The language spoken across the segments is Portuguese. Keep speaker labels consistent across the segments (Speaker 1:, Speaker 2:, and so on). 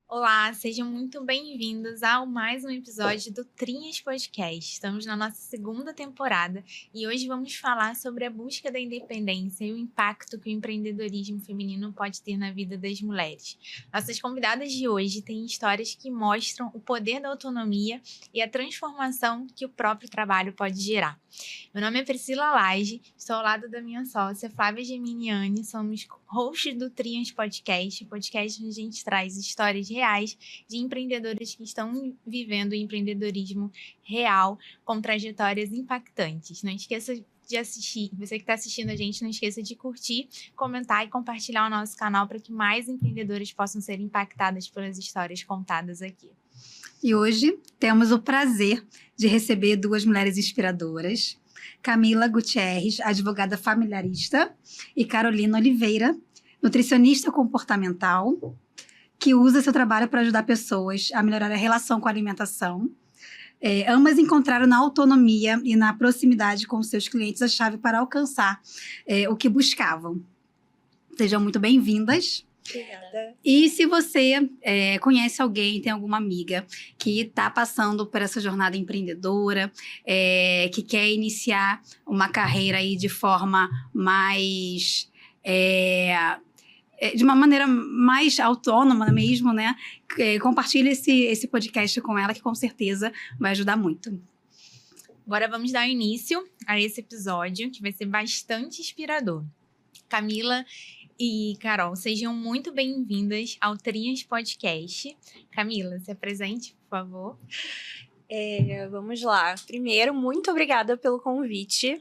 Speaker 1: Olá, sejam muito bem-vindos a mais um episódio do Trinhas Podcast. Estamos na nossa segunda temporada e hoje vamos falar sobre a busca da independência e o impacto que o empreendedorismo feminino pode ter na vida das mulheres. Nossas convidadas de hoje têm histórias que mostram o poder da autonomia e a transformação que o próprio trabalho pode gerar. Meu nome é Priscila Lage, estou ao lado da minha sócia Flávia Geminiani, somos hosts do Trinhas Podcast, podcast onde a gente traz histórias reais de empreendedoras que estão vivendo o empreendedorismo real com trajetórias impactantes. Não esqueça de assistir, você que está assistindo a gente, não esqueça de curtir, comentar e compartilhar o nosso canal para que mais empreendedoras possam ser impactadas pelas histórias contadas aqui.
Speaker 2: E hoje temos o prazer de receber duas mulheres inspiradoras, Camila Gutierrez, advogada familiarista, e Carolina Oliveira, nutricionista comportamental, que usa seu trabalho para ajudar pessoas a melhorar a relação com a alimentação. Ambas encontraram na autonomia e na proximidade com seus clientes a chave para alcançar o que buscavam. Sejam muito bem-vindas.
Speaker 3: Obrigada.
Speaker 2: E se você conhece alguém, tem alguma amiga que está passando por essa jornada empreendedora, que quer iniciar uma carreira aí de forma mais... de uma maneira mais autônoma mesmo, né? Compartilhe esse podcast com ela, que com certeza vai ajudar muito.
Speaker 1: Agora vamos dar início a esse episódio, que vai ser bastante inspirador. Camila e Carol, sejam muito bem-vindas ao Trinhas Podcast. Camila, se apresente, por favor.
Speaker 3: Vamos lá. Primeiro, muito obrigada pelo convite.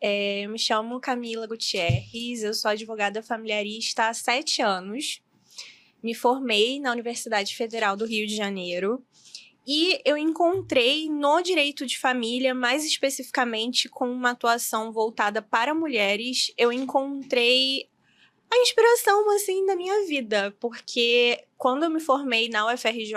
Speaker 3: Eu me chamo Camila Gutierrez, eu sou advogada familiarista há 7 anos. Me formei na Universidade Federal do Rio de Janeiro. E eu encontrei no direito de família, mais especificamente com uma atuação voltada para mulheres, eu encontrei a inspiração, assim, da minha vida, porque quando eu me formei na UFRJ,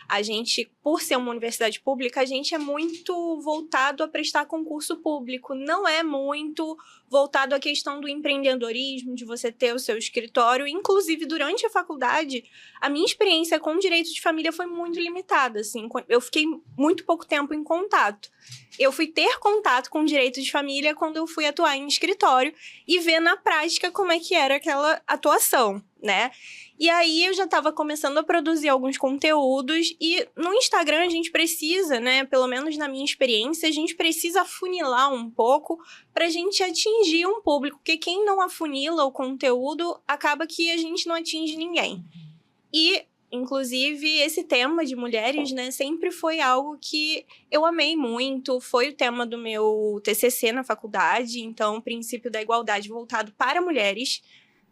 Speaker 3: a gente, por ser uma universidade pública, a gente é muito voltado a prestar concurso público, não é muito voltado à questão do empreendedorismo, de você ter o seu escritório. Inclusive, durante a faculdade, a minha experiência com direito de família foi muito limitada, assim, eu fiquei muito pouco tempo em contato. Eu fui ter contato com direito de família quando eu fui atuar em escritório e ver na prática como é que era aquela atuação, né? E aí eu já estava começando a produzir alguns conteúdos e no Instagram a gente precisa, né, pelo menos na minha experiência, a gente precisa afunilar um pouco para a gente atingir um público, porque quem não afunila o conteúdo acaba que a gente não atinge ninguém. E inclusive, esse tema de mulheres, né, sempre foi algo que eu amei muito. Foi o tema do meu TCC na faculdade, então, o princípio da igualdade voltado para mulheres,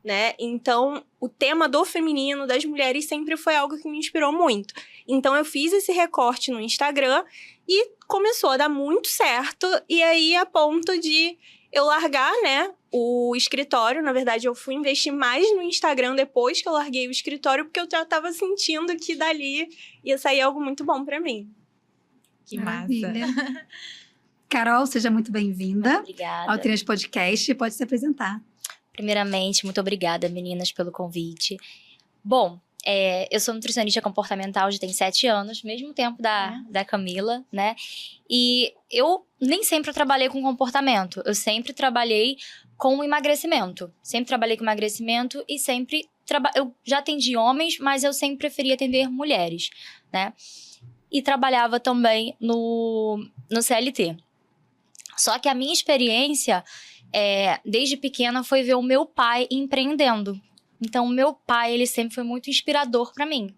Speaker 3: né? Então, o tema do feminino, das mulheres, sempre foi algo que me inspirou muito. Então, eu fiz esse recorte no Instagram e começou a dar muito certo. E aí, a ponto de eu largar, né, o escritório. Na verdade, eu fui investir mais no Instagram depois que eu larguei o escritório, porque eu já estava sentindo que dali ia sair algo muito bom para mim.
Speaker 1: Que
Speaker 2: Maravilha.
Speaker 1: massa!
Speaker 2: Carol, seja muito bem-vinda
Speaker 4: Obrigada.
Speaker 2: ao Trinhas Podcast. Pode se apresentar.
Speaker 4: Primeiramente, muito obrigada, meninas, pelo convite. Bom, eu sou nutricionista comportamental, já tem 7 anos, mesmo tempo da Camila, né? E eu nem sempre trabalhei com comportamento, eu sempre trabalhei com emagrecimento. Sempre trabalhei com emagrecimento e sempre... Eu já atendi homens, mas eu sempre preferi atender mulheres, né? E trabalhava também no CLT. Só que a minha experiência, desde pequena, foi ver o meu pai empreendendo. Então, o meu pai, ele sempre foi muito inspirador para mim.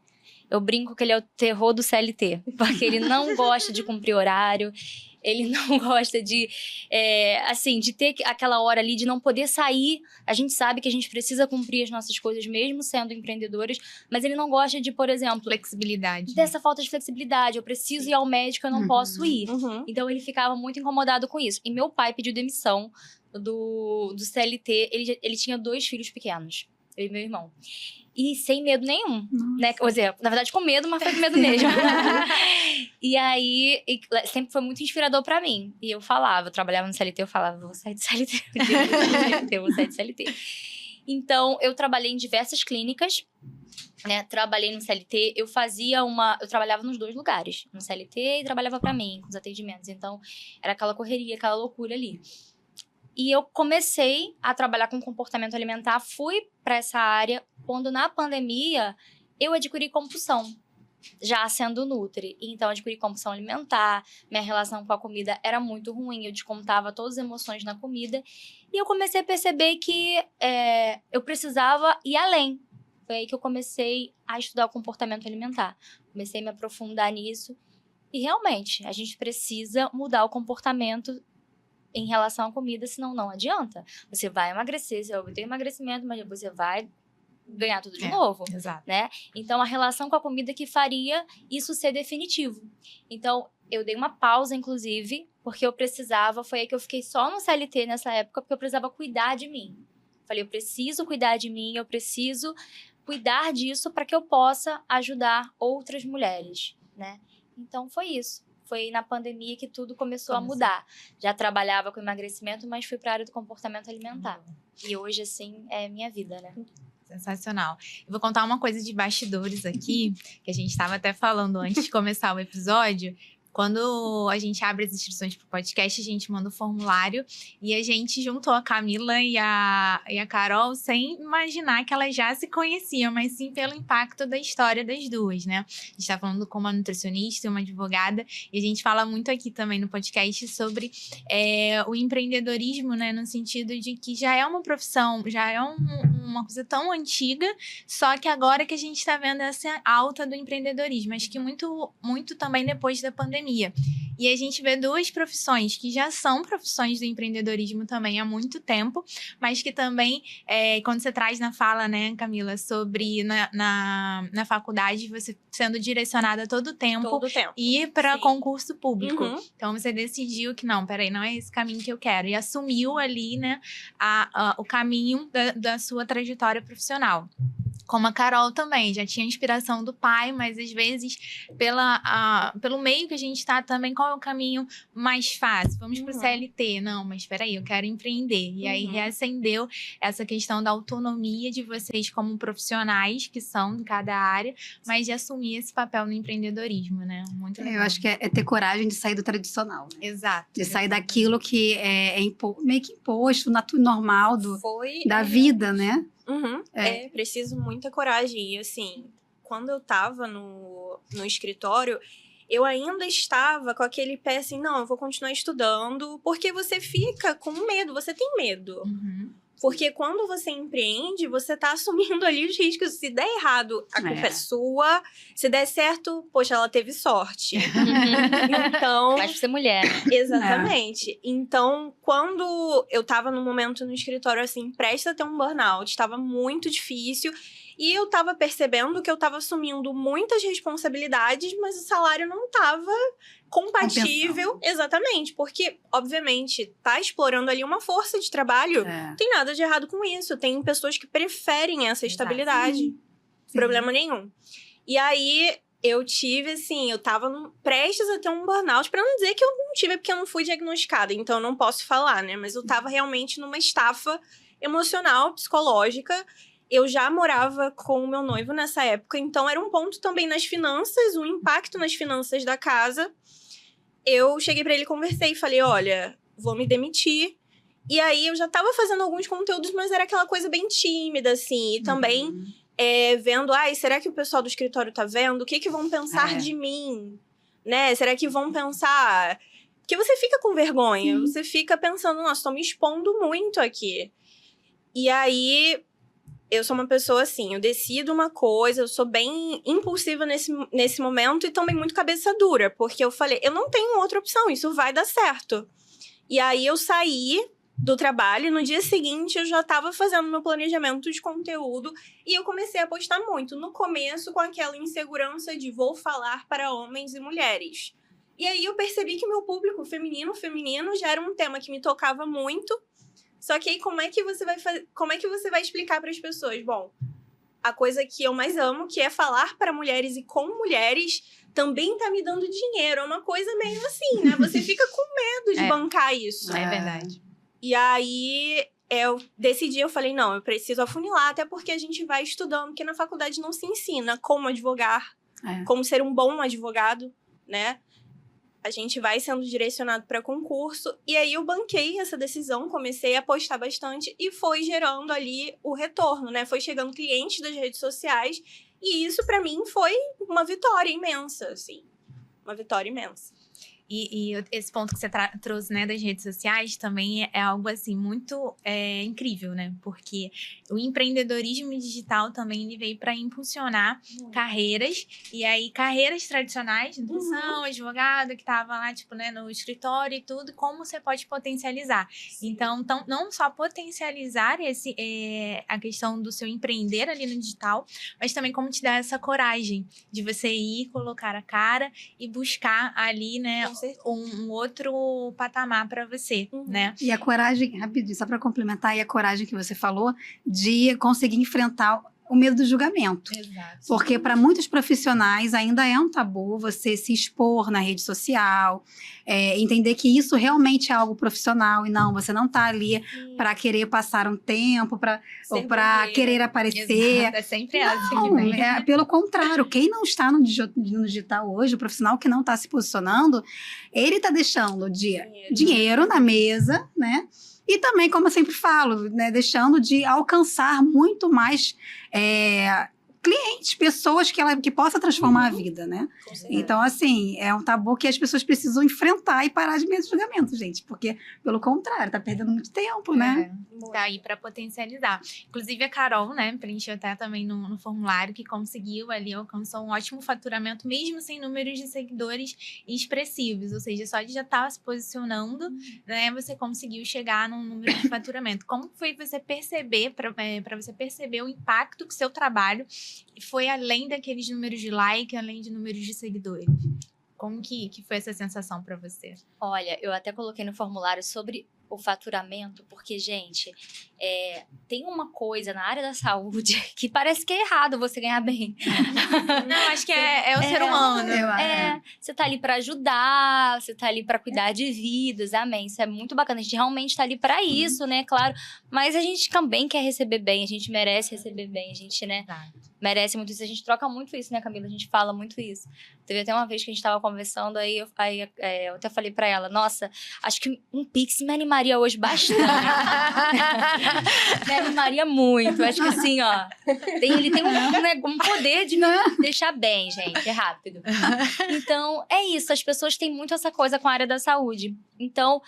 Speaker 4: Eu brinco que ele é o terror do CLT, porque ele não gosta de cumprir horário, ele não gosta de ter aquela hora ali de não poder sair. A gente sabe que a gente precisa cumprir as nossas coisas mesmo sendo empreendedoras, mas ele não gosta de, por exemplo...
Speaker 1: Flexibilidade.
Speaker 4: Dessa falta de flexibilidade. Eu preciso ir ao médico, eu não posso ir. Então, ele ficava muito incomodado com isso. E meu pai pediu demissão do CLT. Ele tinha 2 filhos pequenos, eu e meu irmão. E sem medo nenhum, né? Quer dizer, na verdade com medo, mas foi com medo mesmo. E aí, sempre foi muito inspirador pra mim. E eu trabalhava no CLT, eu falava, vou sair do CLT, eu vou sair do CLT. Então, eu trabalhei em diversas clínicas né, trabalhei no CLT, eu trabalhava nos 2 lugares, no CLT e trabalhava para mim, com os atendimentos. Então, era aquela correria, aquela loucura ali. E eu comecei a trabalhar com comportamento alimentar, fui para essa área, quando na pandemia eu adquiri compulsão, já sendo nutri. Então, eu adquiri compulsão alimentar, minha relação com a comida era muito ruim, eu descontava todas as emoções na comida. E eu comecei a perceber que eu precisava ir além. Foi aí que eu comecei a estudar o comportamento alimentar. Comecei a me aprofundar nisso. E realmente, a gente precisa mudar o comportamento em relação à comida, senão não adianta. Você vai emagrecer, você vai obter emagrecimento, mas você vai ganhar tudo de novo,
Speaker 1: exato.
Speaker 4: né? Então, a relação com a comida que faria isso ser definitivo. Então, eu dei uma pausa, inclusive, porque eu precisava, foi aí que eu fiquei só no CLT nessa época, porque eu precisava cuidar de mim. Falei, eu preciso cuidar de mim, eu preciso cuidar disso para que eu possa ajudar outras mulheres, né? Então, foi isso. Foi na pandemia que tudo começou a mudar. Já trabalhava com emagrecimento, mas fui para a área do comportamento alimentar. E hoje, assim, é minha vida, né?
Speaker 1: Sensacional. Eu vou contar uma coisa de bastidores aqui, que a gente estava até falando antes de começar o episódio. Quando a gente abre as inscrições para o podcast, a gente manda o formulário e a gente juntou a Camila e a Carol sem imaginar que elas já se conheciam, mas sim pelo impacto da história das duas, né? A gente está falando com uma nutricionista e uma advogada e a gente fala muito aqui também no podcast sobre o empreendedorismo, né? No sentido de que já é uma profissão, já é uma coisa tão antiga, só que agora que a gente está vendo essa alta do empreendedorismo, acho que muito, muito também depois da pandemia. E a gente vê 2 profissões que já são profissões do empreendedorismo também há muito tempo, mas que também, quando você traz na fala, né, Camila, sobre na faculdade, você sendo direcionada todo o tempo ir para concurso público. Então, você decidiu que, não, peraí, não é esse caminho que eu quero. E assumiu ali, né, o caminho da sua trajetória profissional. Como a Carol também, já tinha inspiração do pai, mas às vezes pelo meio que a gente está também, qual é o caminho mais fácil? Vamos pro CLT. Não, mas espera aí, eu quero empreender. E aí reacendeu essa questão da autonomia de vocês como profissionais, que são de cada área, mas de assumir esse papel no empreendedorismo, né? Muito legal.
Speaker 2: Eu acho que é ter coragem de sair do tradicional, né?
Speaker 1: Exato.
Speaker 2: De sair daquilo que meio que imposto, normal da vida, né?
Speaker 3: Preciso muita coragem. E, assim, quando eu tava no escritório, eu ainda estava com aquele pé assim, não, eu vou continuar estudando, porque você fica com medo, você tem medo. Porque quando você empreende, você tá assumindo ali os riscos. Se der errado, a culpa é sua. Se der certo, poxa, ela teve sorte. Então...
Speaker 4: Mas por ser mulher.
Speaker 3: Exatamente. Então, quando eu tava num momento no escritório, assim, prestes a ter um burnout, estava muito difícil. E eu tava percebendo que eu tava assumindo muitas responsabilidades, mas o salário não tava compatível. Exatamente, porque, obviamente, tá explorando ali uma força de trabalho. Não tem nada de errado com isso. Tem pessoas que preferem essa estabilidade. Sim. Problema nenhum. E aí, eu tive, assim, eu tava prestes a ter um burnout, pra não dizer que eu não tive, porque eu não fui diagnosticada, então eu não posso falar, né? Mas eu tava realmente numa estafa emocional, psicológica. Eu já morava com o meu noivo nessa época, então era um ponto também nas finanças, um impacto nas finanças da casa. Eu cheguei pra ele, conversei e falei, olha, vou me demitir. E aí, eu já tava fazendo alguns conteúdos, mas era aquela coisa bem tímida, assim. E também vendo, será que o pessoal do escritório tá vendo? O que vão pensar de mim? Né? Será que vão pensar... Porque você fica com vergonha, você fica pensando, nossa, tô me expondo muito aqui. E aí... Eu sou uma pessoa assim, eu decido uma coisa, eu sou bem impulsiva nesse momento e também muito cabeça dura, porque eu falei, eu não tenho outra opção, isso vai dar certo. E aí eu saí do trabalho e no dia seguinte eu já estava fazendo meu planejamento de conteúdo e eu comecei a postar muito. No começo, com aquela insegurança de vou falar para homens e mulheres. E aí eu percebi que meu público feminino já era um tema que me tocava muito. Só que aí, como é que você vai explicar para as pessoas? Bom, a coisa que eu mais amo, que é falar para mulheres e com mulheres, também tá me dando dinheiro. É uma coisa meio assim, né? Você fica com medo de bancar isso.
Speaker 1: É verdade.
Speaker 3: E aí, eu decidi, eu falei, não, eu preciso afunilar, até porque a gente vai estudando, porque na faculdade não se ensina como advogar, como ser um bom advogado, né? A gente vai sendo direcionado para concurso. E aí eu banquei essa decisão, comecei a postar bastante e foi gerando ali o retorno, né? Foi chegando clientes das redes sociais e isso para mim foi uma vitória imensa, assim. Uma vitória imensa.
Speaker 1: E esse ponto que você trouxe, né, das redes sociais também é algo, assim, muito incrível, né? Porque o empreendedorismo digital também ele veio para impulsionar carreiras. E aí, carreiras tradicionais, nutrição, advogado, que tava lá, tipo, né, no escritório e tudo, como você pode potencializar. Então, não só potencializar a questão do seu empreender ali no digital, mas também como te dar essa coragem de você ir, colocar a cara e buscar ali, né, um outro patamar para você, né?
Speaker 2: E a coragem, rapidinho, só para complementar, e a coragem que você falou de conseguir enfrentar o medo do julgamento.
Speaker 1: Exato.
Speaker 2: Porque para muitos profissionais ainda é um tabu você se expor na rede social, entender que isso realmente é algo profissional e não, você não está ali para querer passar um tempo, ou para querer aparecer.
Speaker 1: Exato, é sempre assim
Speaker 2: Não,
Speaker 1: que vem.
Speaker 2: pelo contrário, quem não está no digital hoje, o profissional que não está se posicionando, ele está deixando dinheiro na mesa, né? E também, como eu sempre falo, né, deixando de alcançar muito mais clientes, pessoas que possa transformar a vida, né? Então, assim, é um tabu que as pessoas precisam enfrentar e parar de medo de julgamento, gente. Porque, pelo contrário, tá perdendo muito tempo, né?
Speaker 1: Tá aí para potencializar. Inclusive, a Carol, né, preencheu até também no formulário que conseguiu ali, alcançou um ótimo faturamento, mesmo sem números de seguidores expressivos. Ou seja, só de já estar se posicionando, né, você conseguiu chegar num número de faturamento. Como foi você perceber, para você perceber o impacto que seu trabalho foi além daqueles números de like, além de números de seguidores? Como que foi essa sensação para você?
Speaker 4: Olha, eu até coloquei no formulário sobre o faturamento, porque, gente, tem uma coisa na área da saúde que parece que é errado você ganhar bem.
Speaker 1: Não, acho que é o ser humano.
Speaker 4: Você tá ali pra ajudar, você tá ali pra cuidar de vidas, amém. Isso é muito bacana, a gente realmente tá ali pra isso, né, claro. Mas a gente também quer receber bem, a gente merece receber bem, a gente, né, merece muito isso. A gente troca muito isso, né, Camila? A gente fala muito isso. Teve até uma vez que a gente tava conversando, aí eu até falei pra ela, nossa, acho que um Pix me animaria hoje bastante. Me animaria muito. Acho que assim, ó, ele tem um poder de me deixar bem, gente, é rápido. Então, é isso, as pessoas têm muito essa coisa com a área da saúde. Então,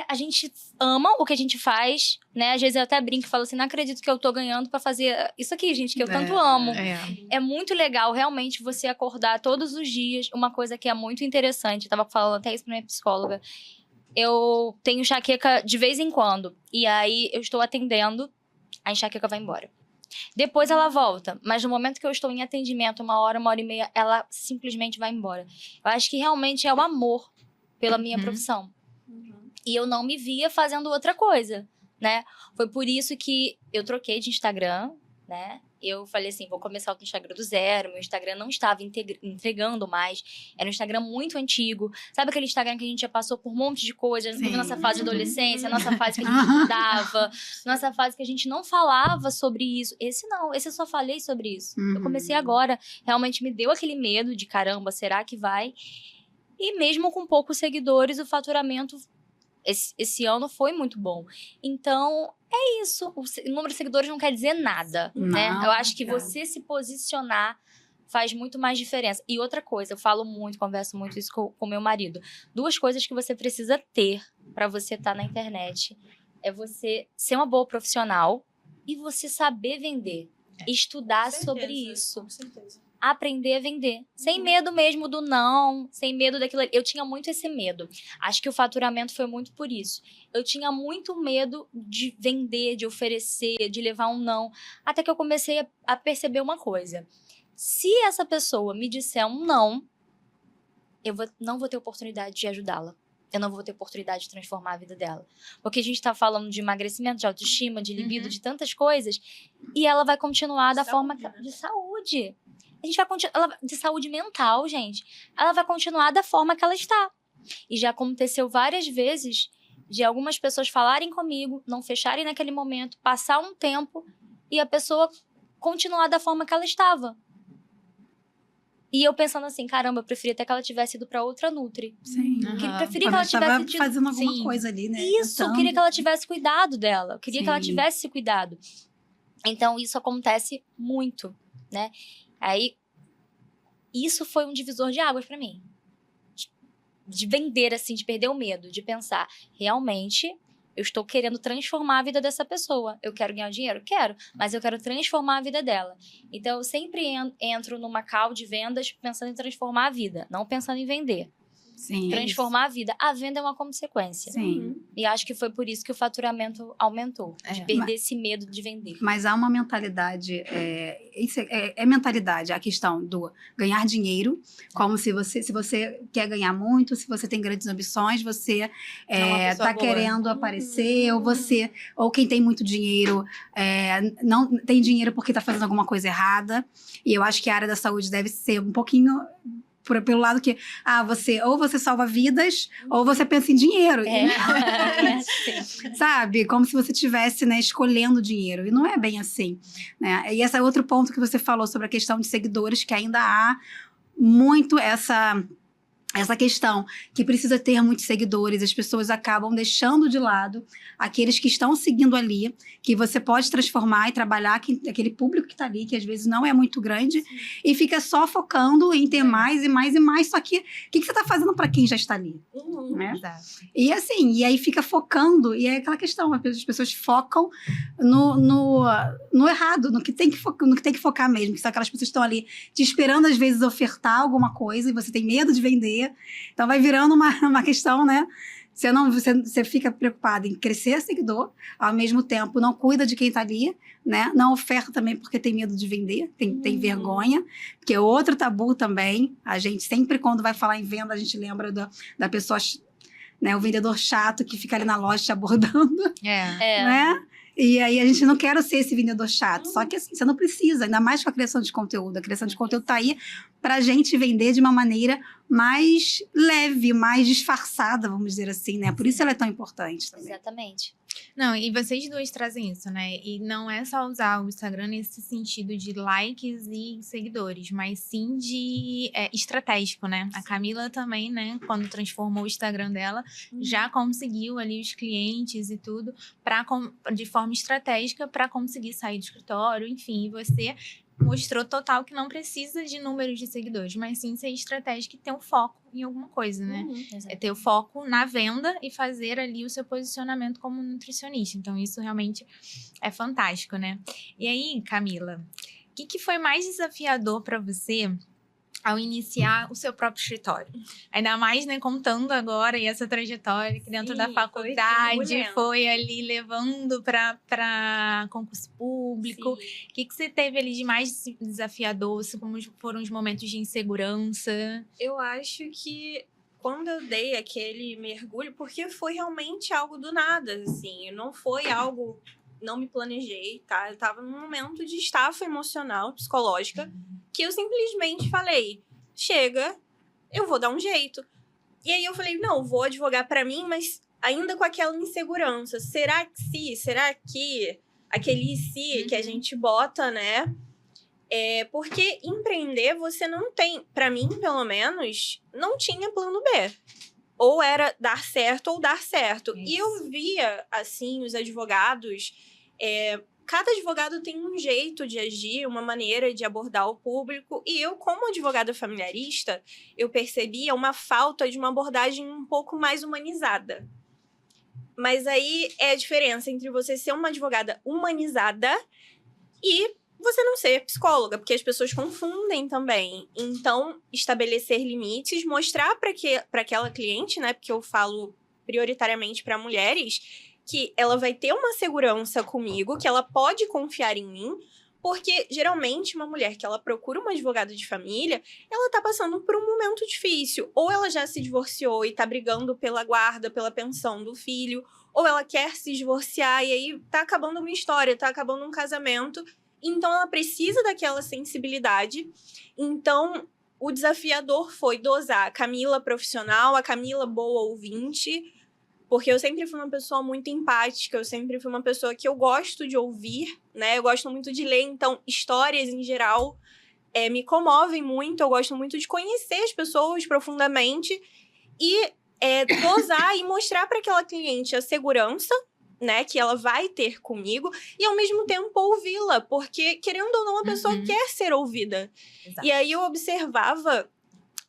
Speaker 4: a gente ama o que a gente faz, né? Às vezes eu até brinco e falo assim, não acredito que eu tô ganhando pra fazer isso aqui, gente, que eu tanto amo. É muito legal, realmente, você acordar todos os dias. Uma coisa que é muito interessante, eu tava falando até isso pra minha psicóloga. Eu tenho enxaqueca de vez em quando. E aí, eu estou atendendo, a enxaqueca vai embora. Depois ela volta, mas no momento que eu estou em atendimento, 1 hora e meia, ela simplesmente vai embora. Eu acho que realmente é o amor pela minha profissão. E eu não me via fazendo outra coisa, né? Foi por isso que eu troquei de Instagram, né? Eu falei assim, vou começar o Instagram do zero. Meu Instagram não estava entregando mais. Era um Instagram muito antigo. Sabe aquele Instagram que a gente já passou por um monte de coisa? Nossa fase de adolescência, nossa fase que a gente estudava, nossa fase que a gente não falava sobre isso. Esse não, esse eu só falei sobre isso. Eu comecei agora. Realmente me deu aquele medo de, caramba, será que vai? E mesmo com poucos seguidores, o faturamento esse ano foi muito bom. Então, é isso. O número de seguidores não quer dizer nada, né? Eu acho que você se posicionar faz muito mais diferença. E outra coisa, eu falo muito, converso muito isso com meu marido. 2 coisas que você precisa ter para você estar na internet. É você ser uma boa profissional e você saber vender. Estudar sobre isso.
Speaker 3: Com certeza.
Speaker 4: Aprender a vender. Sem medo mesmo do não, sem medo daquilo. Eu tinha muito esse medo. Acho que o faturamento foi muito por isso. Eu tinha muito medo de vender, de oferecer, de levar um não. Até que eu comecei a perceber uma coisa. Se essa pessoa me disser um não, eu não vou ter oportunidade de ajudá-la. Eu não vou ter oportunidade de transformar a vida dela. Porque a gente tá falando de emagrecimento, de autoestima, de libido, de tantas coisas. E ela vai continuar da forma de saúde. A gente vai continuar de saúde mental, gente. Ela vai continuar da forma que ela está. E já aconteceu várias vezes de algumas pessoas falarem comigo, não fecharem naquele momento, passar um tempo e a pessoa continuar da forma que ela estava. E eu pensando assim, caramba, eu preferia até que ela tivesse ido pra outra Nutri.
Speaker 2: Sim.
Speaker 4: Preferia que ela tivesse tido...
Speaker 2: fazendo alguma
Speaker 1: Sim.
Speaker 2: coisa ali, né?
Speaker 4: Isso, eu queria que ela tivesse cuidado dela. Eu queria que ela
Speaker 2: Sim.
Speaker 4: tivesse se cuidado. Então, isso acontece muito, né? Aí, isso foi um divisor de águas pra mim. De vender, assim, de perder o medo. De pensar, realmente, eu estou querendo transformar a vida dessa pessoa. Eu quero ganhar dinheiro? Quero. Mas eu quero transformar a vida dela. Então, eu sempre entro numa call de vendas pensando em transformar a vida. Não pensando em vender.
Speaker 2: Sim.
Speaker 4: Transformar a vida. A venda é uma consequência.
Speaker 2: Sim.
Speaker 4: E acho que foi por isso que o faturamento aumentou. De
Speaker 1: É.
Speaker 4: perder esse medo de vender.
Speaker 2: Mas há uma mentalidade, isso é mentalidade, a questão do ganhar dinheiro, como se você quer ganhar muito, se você tem grandes ambições, você
Speaker 1: uma pessoa
Speaker 2: tá
Speaker 1: boa.
Speaker 2: querendo aparecer, ou quem tem muito dinheiro, não tem dinheiro porque tá fazendo alguma coisa errada. E eu acho que a área da saúde deve ser um pouquinho pelo lado que, ou você salva vidas, ou você pensa em dinheiro.
Speaker 4: Sim.
Speaker 2: Sabe? Como se você estivesse, né, escolhendo dinheiro. E não é bem assim, né? E esse é outro ponto que você falou sobre a questão de seguidores, que ainda há muito essa questão que precisa ter muitos seguidores, as pessoas acabam deixando de lado aqueles que estão seguindo ali, que você pode transformar e trabalhar aquele público que está ali, que às vezes não é muito grande, e fica só focando em ter mais e mais e mais, só que o que você está fazendo para quem já está ali? Né?
Speaker 1: Exato.
Speaker 2: E assim, e aí fica focando, e é aquela questão, as pessoas focam no errado, no que tem que focar mesmo, que são aquelas pessoas que estão ali te esperando às vezes ofertar alguma coisa e você tem medo de vender. Então vai virando uma questão, né? Você fica preocupado em crescer seguidor, ao mesmo tempo não cuida de quem tá ali, né? Não oferta também porque tem medo de vender, tem vergonha, que é outro tabu também. A gente sempre, quando vai falar em venda, a gente lembra da pessoa, né? O vendedor chato que fica ali na loja te abordando, né? E aí a gente não quer ser esse vendedor chato. Só que assim, você não precisa, ainda mais com a criação de conteúdo. A criação de conteúdo tá aí pra gente vender de uma maneira mais leve, mais disfarçada, vamos dizer assim, né? Por isso ela é tão importante também.
Speaker 4: Exatamente.
Speaker 1: Não, e vocês duas trazem isso, né? E não é só usar o Instagram nesse sentido de likes e seguidores, mas sim de estratégico, né? A Camila também, né? Quando transformou o Instagram dela, já conseguiu ali os clientes e tudo de forma estratégica para conseguir sair do escritório, enfim, você mostrou total que não precisa de números de seguidores, mas sim ser estratégico e ter um foco em alguma coisa, né? É ter o foco na venda e fazer ali o seu posicionamento como nutricionista. Então, isso realmente é fantástico, né? E aí, Camila, o que foi mais desafiador para você ao iniciar o seu próprio escritório? Ainda mais, né, contando agora e essa trajetória que dentro da faculdade foi ali levando para concurso público. O que você teve ali de mais desafiador? Como foram os momentos de insegurança?
Speaker 3: Eu acho que quando eu dei aquele mergulho, porque foi realmente algo do nada, assim, não foi algo, não me planejei, tá? Eu tava num momento de estafa emocional, psicológica, que eu simplesmente falei, chega, eu vou dar um jeito. E aí eu falei, não, vou advogar pra mim, mas ainda com aquela insegurança. Será que aquele se que a gente bota, né? Porque empreender você não tem, pra mim, pelo menos, não tinha plano B. Ou era dar certo ou dar certo.
Speaker 1: Isso.
Speaker 3: E eu via, assim, os advogados... Cada advogado tem um jeito de agir, uma maneira de abordar o público. E eu, como advogada familiarista, eu percebia uma falta de uma abordagem um pouco mais humanizada. Mas aí é a diferença entre você ser uma advogada humanizada e você não ser psicóloga, porque as pessoas confundem também. Então, estabelecer limites, mostrar para aquela cliente, né? Porque eu falo prioritariamente para mulheres, que ela vai ter uma segurança comigo, que ela pode confiar em mim, porque geralmente uma mulher que ela procura uma advogada de família, ela tá passando por um momento difícil. Ou ela já se divorciou e tá brigando pela guarda, pela pensão do filho, ou ela quer se divorciar e aí tá acabando uma história, tá acabando um casamento. Então, ela precisa daquela sensibilidade. Então, o desafiador foi dosar a Camila profissional, a Camila boa ouvinte, Porque eu sempre fui uma pessoa muito empática, eu sempre fui uma pessoa que eu gosto de ouvir, né? Eu gosto muito de ler, então histórias em geral me comovem muito, eu gosto muito de conhecer as pessoas profundamente e dosar e mostrar para aquela cliente a segurança, né, que ela vai ter comigo, e ao mesmo tempo ouvi-la, porque, querendo ou não, a pessoa quer ser ouvida.
Speaker 1: Exato.
Speaker 3: E aí eu observava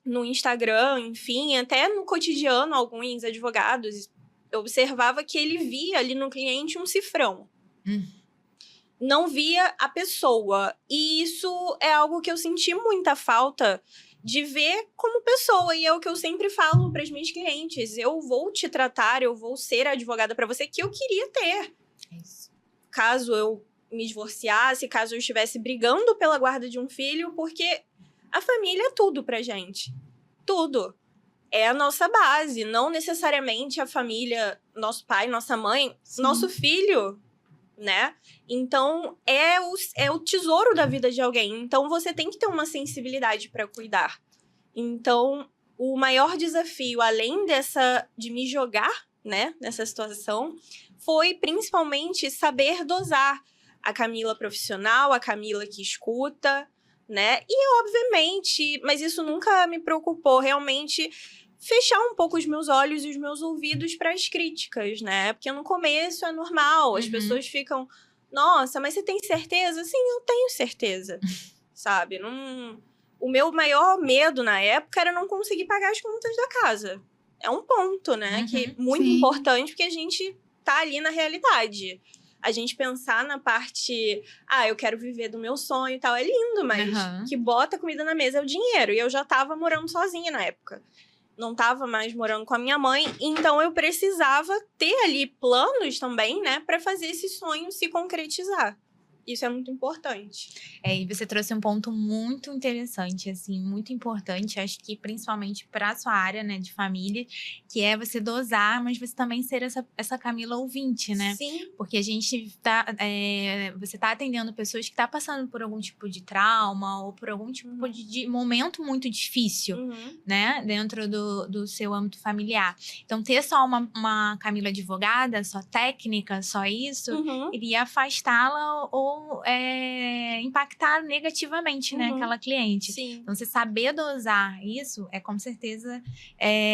Speaker 3: no Instagram, enfim, até no cotidiano, alguns advogados, eu observava que ele via ali no cliente um cifrão. Não via a pessoa. E isso é algo que eu senti muita falta de ver como pessoa. E é o que eu sempre falo para as minhas clientes. Eu vou te tratar, eu vou ser a advogada para você que eu queria ter.
Speaker 1: Isso.
Speaker 3: Caso eu me divorciasse, caso eu estivesse brigando pela guarda de um filho, porque a família é tudo pra gente. Tudo. É a nossa base. Não necessariamente a família, nosso pai, nossa mãe, nosso filho, né? Então, é o tesouro da vida de alguém. Então, você tem que ter uma sensibilidade para cuidar. Então, o maior desafio, além de me jogar, né, nessa situação, foi principalmente saber dosar a Camila profissional, a Camila que escuta, né? E, obviamente, mas isso nunca me preocupou, realmente fechar um pouco os meus olhos e os meus ouvidos para as críticas, né? Porque no começo é normal, as pessoas ficam, nossa, mas você tem certeza? Sim, eu tenho certeza, sabe? O meu maior medo na época era não conseguir pagar as contas da casa. É um ponto, né? Que é muito importante, porque a gente tá ali na realidade. A gente pensar na parte, eu quero viver do meu sonho e tal, é lindo, mas que bota comida na mesa é o dinheiro. E eu já tava morando sozinha na época. Não estava mais morando com a minha mãe, então eu precisava ter ali planos também, né, para fazer esse sonho se concretizar. Isso é muito importante.
Speaker 1: E você trouxe um ponto muito interessante, assim, muito importante, acho que principalmente para a sua área, né, de família, que é você dosar, mas você também ser essa Camila ouvinte, né?
Speaker 3: Sim.
Speaker 1: Porque a gente você tá atendendo pessoas que tá passando por algum tipo de trauma ou por algum tipo de momento muito difícil, né, dentro do seu âmbito familiar. Então, ter só uma Camila advogada, só técnica, só isso, iria afastá-la ou impactar negativamente, né, aquela cliente.
Speaker 3: Sim.
Speaker 1: Então, você saber dosar isso é com certeza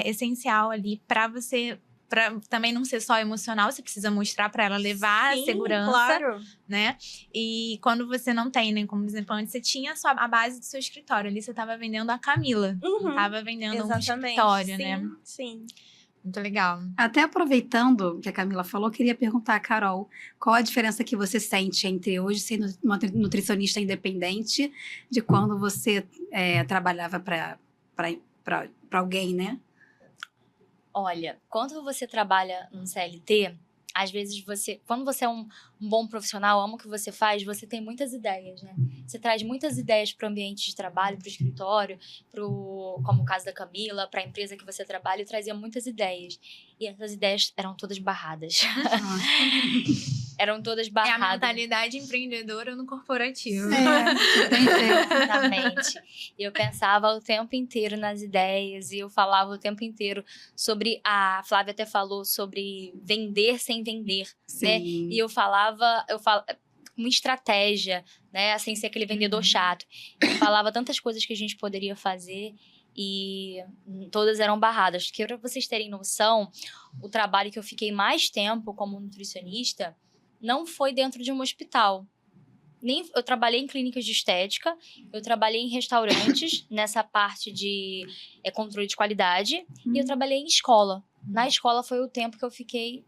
Speaker 1: essencial ali para você, para também não ser só emocional, você precisa mostrar para ela levar a segurança,
Speaker 3: claro,
Speaker 1: né? E quando você não tem, né, como exemplo, antes você tinha a base do seu escritório, ali você estava vendendo a Camila, não estava vendendo um escritório, né?
Speaker 3: Sim.
Speaker 1: Muito legal.
Speaker 2: Até aproveitando o que a Camila falou, queria perguntar a Carol qual a diferença que você sente entre hoje ser uma nutricionista independente de quando você trabalhava para alguém, né?
Speaker 4: Olha, quando você trabalha num CLT, às vezes quando você é um bom profissional, ama o que você faz, você tem muitas ideias, né? Você traz muitas ideias para o ambiente de trabalho, para o escritório, como o caso da Camila, para a empresa que você trabalha, e trazia muitas ideias. E essas ideias eram todas barradas. Eram todas barradas.
Speaker 1: É a mentalidade empreendedora no corporativo.
Speaker 4: Exatamente. E eu pensava o tempo inteiro nas ideias, e eu falava o tempo inteiro sobre... A Flávia até falou sobre vender sem vender, né? E eu falava uma estratégia, né? Sem ser aquele vendedor chato. Eu falava tantas coisas que a gente poderia fazer e todas eram barradas. Porque para vocês terem noção, o trabalho que eu fiquei mais tempo como nutricionista não foi dentro de um hospital. Eu trabalhei em clínicas de estética, eu trabalhei em restaurantes, nessa parte de controle de qualidade, e eu trabalhei em escola. Na escola foi o tempo que eu fiquei,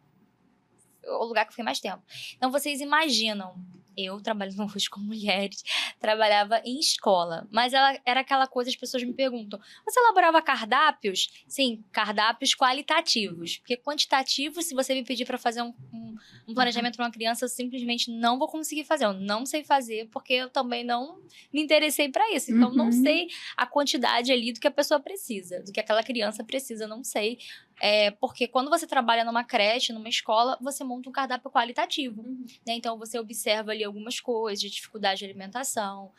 Speaker 4: o lugar que eu fiquei mais tempo. Então, vocês imaginam, eu trabalhando com mulheres, trabalhava em escola, mas era aquela coisa, as pessoas me perguntam, você elaborava cardápios? Sim, cardápios qualitativos, porque quantitativos, se você me pedir para fazer um planejamento para uma criança, eu simplesmente não vou conseguir fazer, eu não sei fazer, porque eu também não me interessei para isso, então não sei a quantidade ali do que a pessoa precisa, do que aquela criança precisa, não sei, porque quando você trabalha numa creche, numa escola, você monta um cardápio qualitativo, né? Então você observa ali algumas coisas, de dificuldade de alimentação,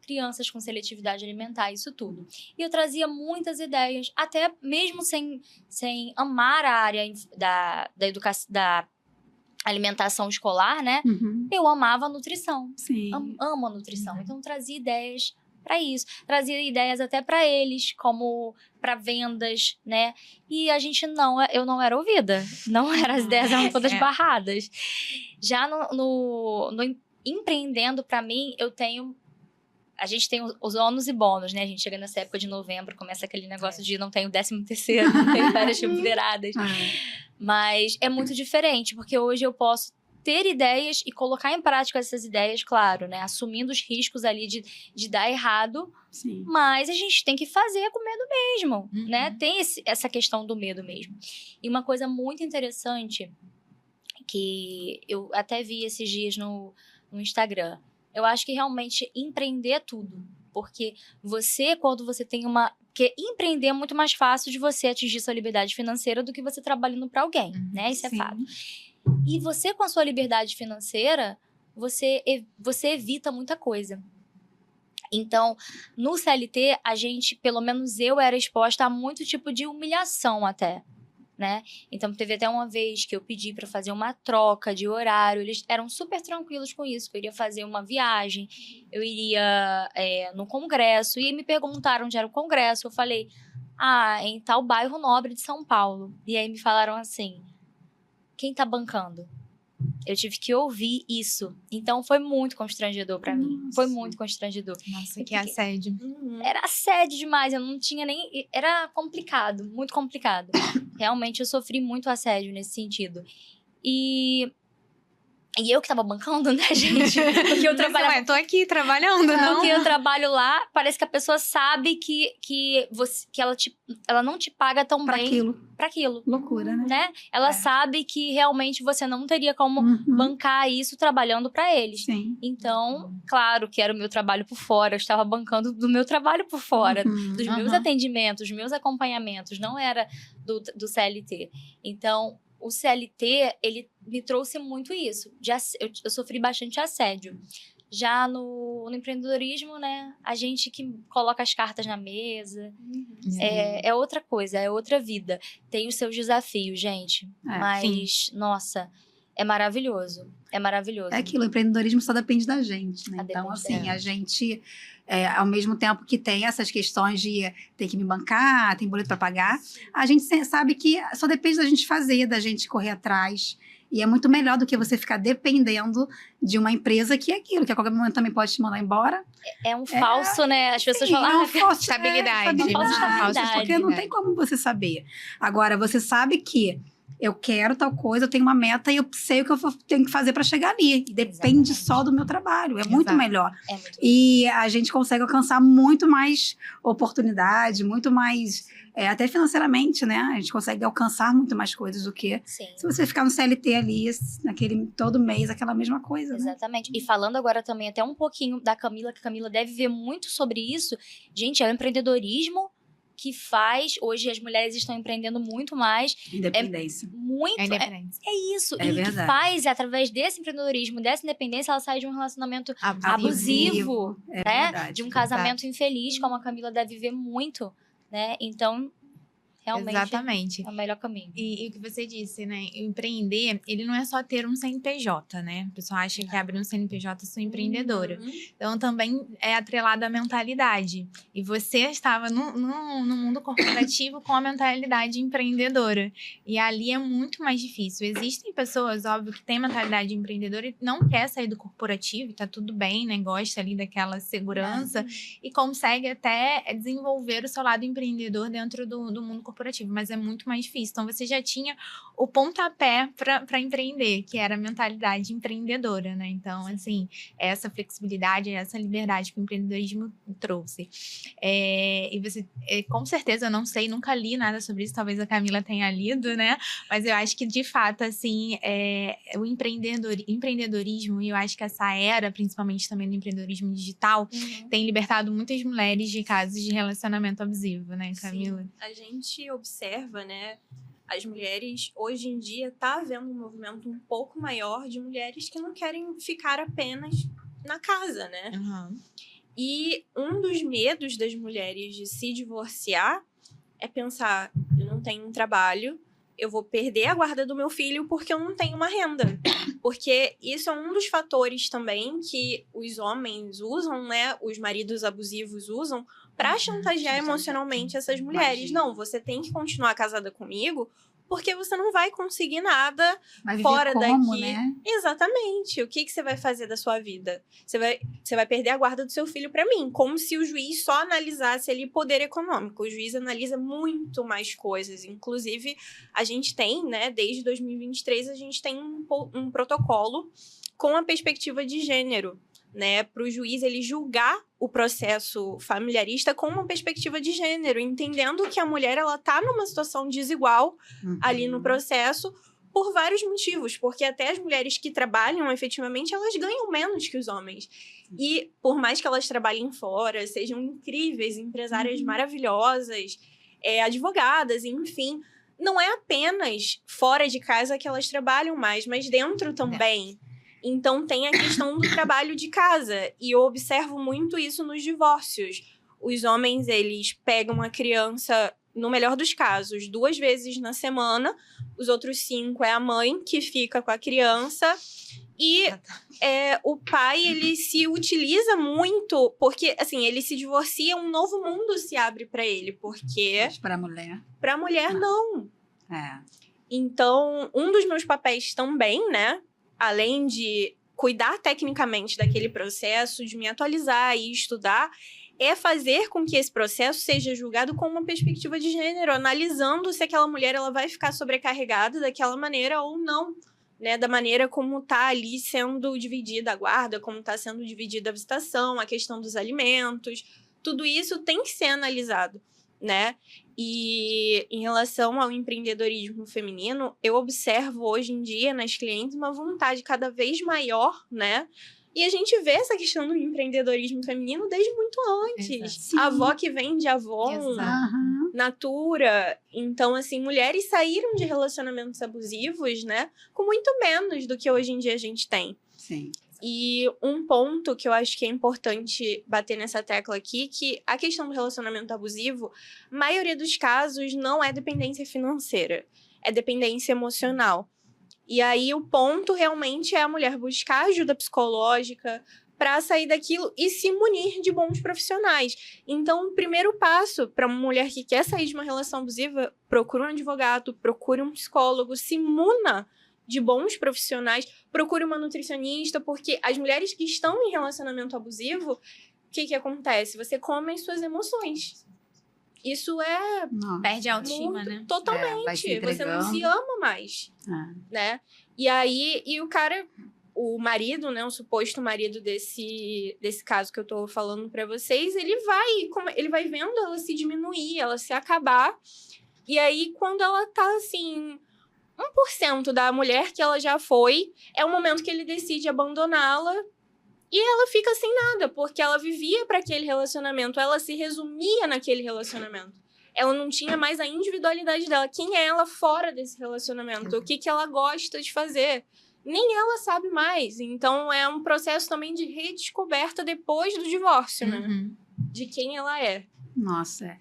Speaker 4: crianças com seletividade alimentar, isso tudo. E eu trazia muitas ideias, até mesmo sem amar a área da educação, da alimentação escolar, né? Eu amava a nutrição.
Speaker 2: Sim.
Speaker 4: Amo a nutrição. Então, trazia ideias para isso. Trazia ideias até para eles, como para vendas, né? E eu não era ouvida. Não era, as ideias eram todas barradas. Já no empreendendo, para mim, a gente tem os ônus e bônus, né? A gente chega nessa época de novembro, começa aquele negócio de não tenho 13º, não tenho férias remuneradas. Mas é muito diferente, porque hoje eu posso ter ideias e colocar em prática essas ideias, claro, né? Assumindo os riscos ali de dar errado.
Speaker 2: Sim.
Speaker 4: Mas a gente tem que fazer com medo mesmo, né? Tem essa questão do medo mesmo. E uma coisa muito interessante, que eu até vi esses dias no Instagram. Eu acho que realmente empreender é tudo. Porque quando você tem porque empreender é muito mais fácil de você atingir sua liberdade financeira do que você trabalhando para alguém, né? Isso é fato. E você, com a sua liberdade financeira, você evita muita coisa. Então, no CLT, pelo menos eu, era exposta a muito tipo de humilhação até, né? Então, teve até uma vez que eu pedi para fazer uma troca de horário. Eles eram super tranquilos com isso. Eu iria fazer uma viagem, eu iria no congresso. E me perguntaram onde era o congresso. Eu falei, em tal bairro nobre de São Paulo. E aí me falaram assim, quem tá bancando? Eu tive que ouvir isso. Então, foi muito constrangedor para mim. Foi muito constrangedor.
Speaker 1: Nossa, que assédio.
Speaker 4: Era assédio demais. Eu não tinha nem... Era complicado. Muito complicado. Realmente, eu sofri muito assédio nesse sentido. E eu que tava bancando, né, gente? Porque eu trabalhava...
Speaker 1: Tô aqui trabalhando, não?
Speaker 4: Porque eu trabalho lá, parece que a pessoa sabe que ela não te paga tão bem pra aquilo.
Speaker 2: Loucura, né?
Speaker 4: Ela sabe que realmente você não teria como bancar isso trabalhando pra eles.
Speaker 2: Sim.
Speaker 4: Então, claro que era o meu trabalho por fora, eu estava bancando do meu trabalho por fora, dos meus atendimentos, dos meus acompanhamentos, não era do CLT. Então, o CLT, ele me trouxe muito isso. Eu sofri bastante assédio. Já no empreendedorismo, né? A gente que coloca as cartas na mesa. É outra coisa, é outra vida. Tem os seus desafios, gente. Mas, nossa, é maravilhoso. É maravilhoso.
Speaker 2: É aquilo, o empreendedorismo só depende da gente, né? Então, assim, a gente... ao mesmo tempo que tem essas questões de ter que me bancar, tem boleto para pagar, a gente sabe que só depende da gente fazer, da gente correr atrás. E é muito melhor do que você ficar dependendo de uma empresa que é aquilo, que a qualquer momento também pode te mandar embora.
Speaker 4: É um falso, né? As pessoas falam...
Speaker 2: É um falso,
Speaker 1: estabilidade.
Speaker 2: Porque não tem como você saber. Agora, você sabe que eu quero tal coisa, eu tenho uma meta e eu sei o que eu tenho que fazer para chegar ali. E depende só do meu trabalho. É muito melhor. E a gente consegue alcançar muito mais oportunidade, muito mais... até financeiramente, né? A gente consegue alcançar muito mais coisas do que se você ficar no CLT ali, todo mês, aquela mesma coisa, né?
Speaker 4: Exatamente. E falando agora também até um pouquinho da Camila, que a Camila deve ver muito sobre isso. Gente, é o empreendedorismo que faz... Hoje as mulheres estão empreendendo muito mais.
Speaker 2: Independência.
Speaker 4: É isso.
Speaker 2: É verdade.
Speaker 4: Que faz, através desse empreendedorismo, dessa independência, ela sai de um relacionamento abusivo,
Speaker 2: né?
Speaker 4: Verdade. De um casamento infeliz, como a Camila deve ver muito, né? Então, realmente é o melhor caminho.
Speaker 1: E o que você disse, né? Empreender, ele não é só ter um CNPJ, né? O pessoal acha que abrir um CNPJ sou empreendedora. Então, também é atrelado à mentalidade. E você estava no mundo corporativo com a mentalidade empreendedora. E ali é muito mais difícil. Existem pessoas, óbvio, que têm mentalidade empreendedora e não quer sair do corporativo, e tá tudo bem, né? Gosta ali daquela segurança e consegue até desenvolver o seu lado empreendedor dentro do mundo corporativo. Mas é muito mais difícil. Então, você já tinha o pontapé para empreender, que era a mentalidade empreendedora, né? Então, assim, essa flexibilidade, essa liberdade que o empreendedorismo trouxe. E você, com certeza, eu não sei, nunca li nada sobre isso, talvez a Camila tenha lido, né? Mas eu acho que, de fato, assim, o empreendedorismo, e eu acho que essa era, principalmente também do empreendedorismo digital, tem libertado muitas mulheres de casos de relacionamento abusivo, né, Camila?
Speaker 3: Sim. A gente observa, né, as mulheres, hoje em dia, tá havendo um movimento um pouco maior de mulheres que não querem ficar apenas na casa, né? E um dos medos das mulheres de se divorciar é pensar, eu não tenho um trabalho, eu vou perder a guarda do meu filho porque eu não tenho uma renda. Porque isso é um dos fatores também que os homens usam, né? Os maridos abusivos usam para chantagear emocionalmente essas mulheres.
Speaker 2: Imagina.
Speaker 3: Não, você tem que continuar casada comigo porque você não vai conseguir nada
Speaker 2: Vai viver
Speaker 3: fora
Speaker 2: como,
Speaker 3: daqui.
Speaker 2: né?
Speaker 3: Exatamente. O que você vai fazer da sua vida? Você vai perder a guarda do seu filho para mim. Como se o juiz só analisasse ali poder econômico. O juiz analisa muito mais coisas. Inclusive, a gente tem, né, desde 2023, a gente tem um protocolo com a perspectiva de gênero, né, para o juiz ele julgar o processo familiarista com uma perspectiva de gênero, entendendo que a mulher ela tá numa situação desigual ali no processo por vários motivos, porque até as mulheres que trabalham efetivamente, elas ganham menos que os homens. E por mais que elas trabalhem fora, sejam incríveis, empresárias maravilhosas, advogadas, enfim, não é apenas fora de casa que elas trabalham mais, mas dentro também. Então, tem a questão do trabalho de casa. E eu observo muito isso nos divórcios. Os homens, eles pegam a criança, no melhor dos casos, 2 vezes na semana. Os outros 5 é a mãe que fica com a criança. E o pai, ele se utiliza muito, porque, assim, ele se divorcia, um novo mundo se abre para ele. Porque...
Speaker 2: Mas para a mulher?
Speaker 3: Para a mulher, não. Então, um dos meus papéis também, né? Além de cuidar tecnicamente daquele processo, de me atualizar e estudar, é fazer com que esse processo seja julgado com uma perspectiva de gênero, analisando se aquela mulher ela vai ficar sobrecarregada daquela maneira ou não, né? Da maneira como está ali sendo dividida a guarda, como está sendo dividida a visitação, a questão dos alimentos, tudo isso tem que ser analisado, né? E em relação ao empreendedorismo feminino, eu observo hoje em dia nas clientes uma vontade cada vez maior, né? E a gente vê essa questão do empreendedorismo feminino desde muito antes. A avó que vende Avon, Natura. Então, assim, mulheres saíram de relacionamentos abusivos, né? Com muito menos do que hoje em dia a gente tem.
Speaker 2: Sim.
Speaker 3: E um ponto que eu acho que é importante bater nessa tecla aqui, que a questão do relacionamento abusivo, a maioria dos casos não é dependência financeira, é dependência emocional. E aí o ponto realmente é a mulher buscar ajuda psicológica para sair daquilo e se munir de bons profissionais. Então, o primeiro passo para uma mulher que quer sair de uma relação abusiva, procure um advogado, procure um psicólogo, se muna de bons profissionais, procure uma nutricionista, porque as mulheres que estão em relacionamento abusivo, o que acontece? Você come as suas emoções. Isso
Speaker 1: perde a autoestima, né?
Speaker 3: Totalmente. Você não se ama mais, né? E aí, o cara, o marido, né, o suposto marido desse caso que eu tô falando pra vocês, ele vai vendo ela se diminuir, ela se acabar. E aí, quando ela tá, assim, 1% da mulher que ela já foi, é o momento que ele decide abandoná-la e ela fica sem nada, porque ela vivia para aquele relacionamento, ela se resumia naquele relacionamento. Ela não tinha mais a individualidade dela. Quem é ela fora desse relacionamento? O que ela gosta de fazer? Nem ela sabe mais. Então, é um processo também de redescoberta depois do divórcio, né? De quem ela é.
Speaker 2: Nossa,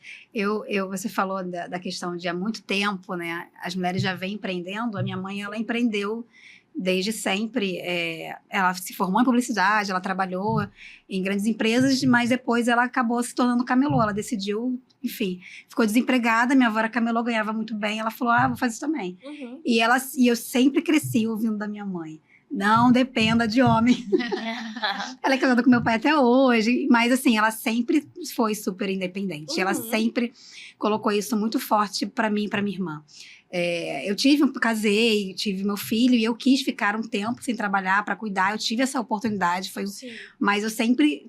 Speaker 2: você falou da questão de há muito tempo, né? As mulheres já vêm empreendendo. A minha mãe, ela empreendeu desde sempre. Ela se formou em publicidade, ela trabalhou em grandes empresas, mas depois ela acabou se tornando camelô. Ela decidiu, enfim, ficou desempregada. Minha avó era camelô, ganhava muito bem. Ela falou, vou fazer isso também. E eu sempre cresci ouvindo da minha mãe. Não dependa de homem. Ela é casada com meu pai até hoje, mas assim, ela sempre foi super independente. Ela sempre colocou isso muito forte pra mim e pra minha irmã. Eu casei, tive meu filho e eu quis ficar um tempo sem trabalhar pra cuidar. Eu tive essa oportunidade, mas eu sempre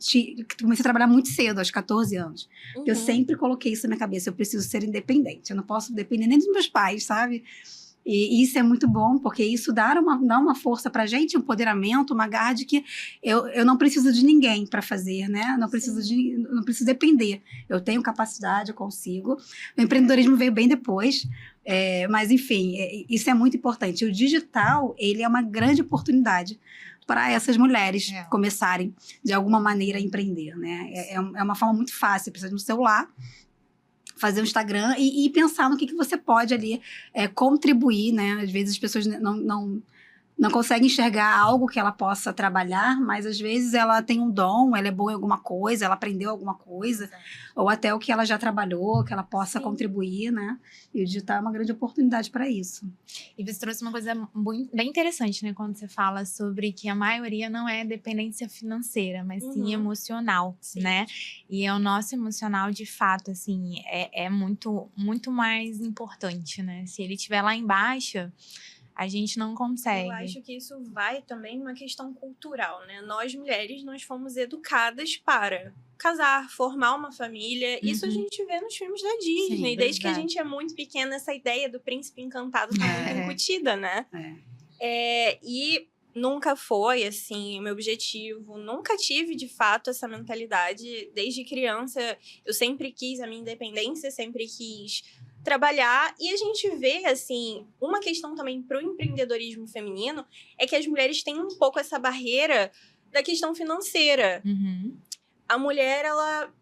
Speaker 2: comecei a trabalhar muito cedo, aos 14 anos. Eu sempre coloquei isso na minha cabeça, eu preciso ser independente. Eu não posso depender nem dos meus pais, sabe? E isso é muito bom, porque isso dá uma força pra gente, um empoderamento, uma garra de que eu não preciso de ninguém para fazer, né? Não preciso depender. Eu tenho capacidade, eu consigo. O empreendedorismo veio bem depois, mas enfim, isso é muito importante. O digital, ele é uma grande oportunidade para essas mulheres
Speaker 1: É.
Speaker 2: começarem, de alguma maneira, a empreender, né? É uma forma muito fácil, precisa no celular, fazer um Instagram e pensar no que você pode ali contribuir, né? Às vezes as pessoas não consegue enxergar algo que ela possa trabalhar, mas às vezes ela tem um dom, ela é boa em alguma coisa, ela aprendeu alguma coisa, ou até o que ela já trabalhou, que ela possa contribuir, né? E o digital é uma grande oportunidade para isso.
Speaker 1: E você trouxe uma coisa bem interessante, né? Quando você fala sobre que a maioria não é dependência financeira, mas sim emocional, né? E é o nosso emocional, de fato, assim, é muito, muito mais importante, né? Se ele estiver lá embaixo, a gente não consegue.
Speaker 3: Eu acho que isso vai também numa questão cultural, né? Nós, mulheres, nós fomos educadas para casar, formar uma família. Isso a gente vê nos filmes da Disney.
Speaker 1: Sim,
Speaker 3: desde que a
Speaker 1: verdade.
Speaker 3: gente é muito pequena, essa ideia do príncipe encantado tá muito incutida, né? E nunca foi, assim, o meu objetivo. Nunca tive, de fato, essa mentalidade. Desde criança, eu sempre quis a minha independência, sempre quis trabalhar. E a gente vê, assim, uma questão também pro empreendedorismo feminino é que as mulheres têm um pouco essa barreira da questão financeira. A mulher, ela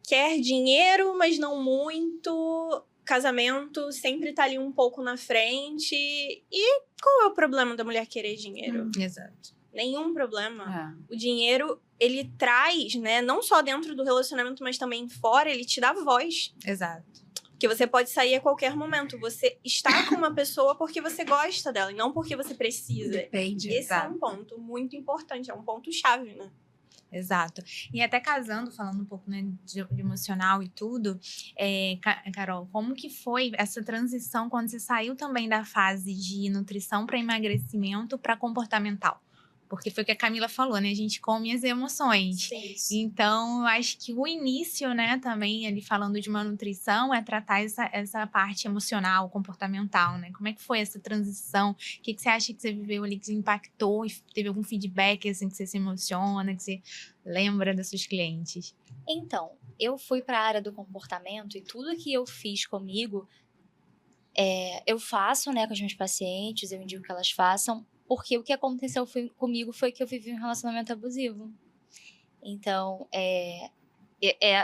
Speaker 3: quer dinheiro, mas não muito. Casamento sempre tá ali um pouco na frente. E qual é o problema da mulher querer dinheiro?
Speaker 1: Exato.
Speaker 3: Nenhum problema. O dinheiro, ele traz, né? Não só dentro do relacionamento, mas também fora, ele te dá voz.
Speaker 1: Exato.
Speaker 3: Porque você pode sair a qualquer momento. Você está com uma pessoa porque você gosta dela e não porque você precisa.
Speaker 2: Depende.
Speaker 3: Esse é um ponto muito importante, é um ponto-chave, né?
Speaker 1: Exato. E até casando, falando um pouco, né, de emocional e tudo, Carol, como que foi essa transição quando você saiu também da fase de nutrição para emagrecimento para comportamental? Porque foi o que a Camila falou, né? A gente come as emoções.
Speaker 3: Sim.
Speaker 1: Então, eu acho que o início, né, também, ali falando de uma nutrição, é tratar essa parte emocional, comportamental, né? Como é que foi essa transição? O que você acha que você viveu ali que impactou? Teve algum feedback, assim, que você se emociona, que você lembra das suas clientes?
Speaker 4: Então, eu fui para a área do comportamento e tudo que eu fiz comigo, eu faço, né, com os meus pacientes, eu indico que elas façam, porque o que aconteceu comigo foi que eu vivi um relacionamento abusivo. Então,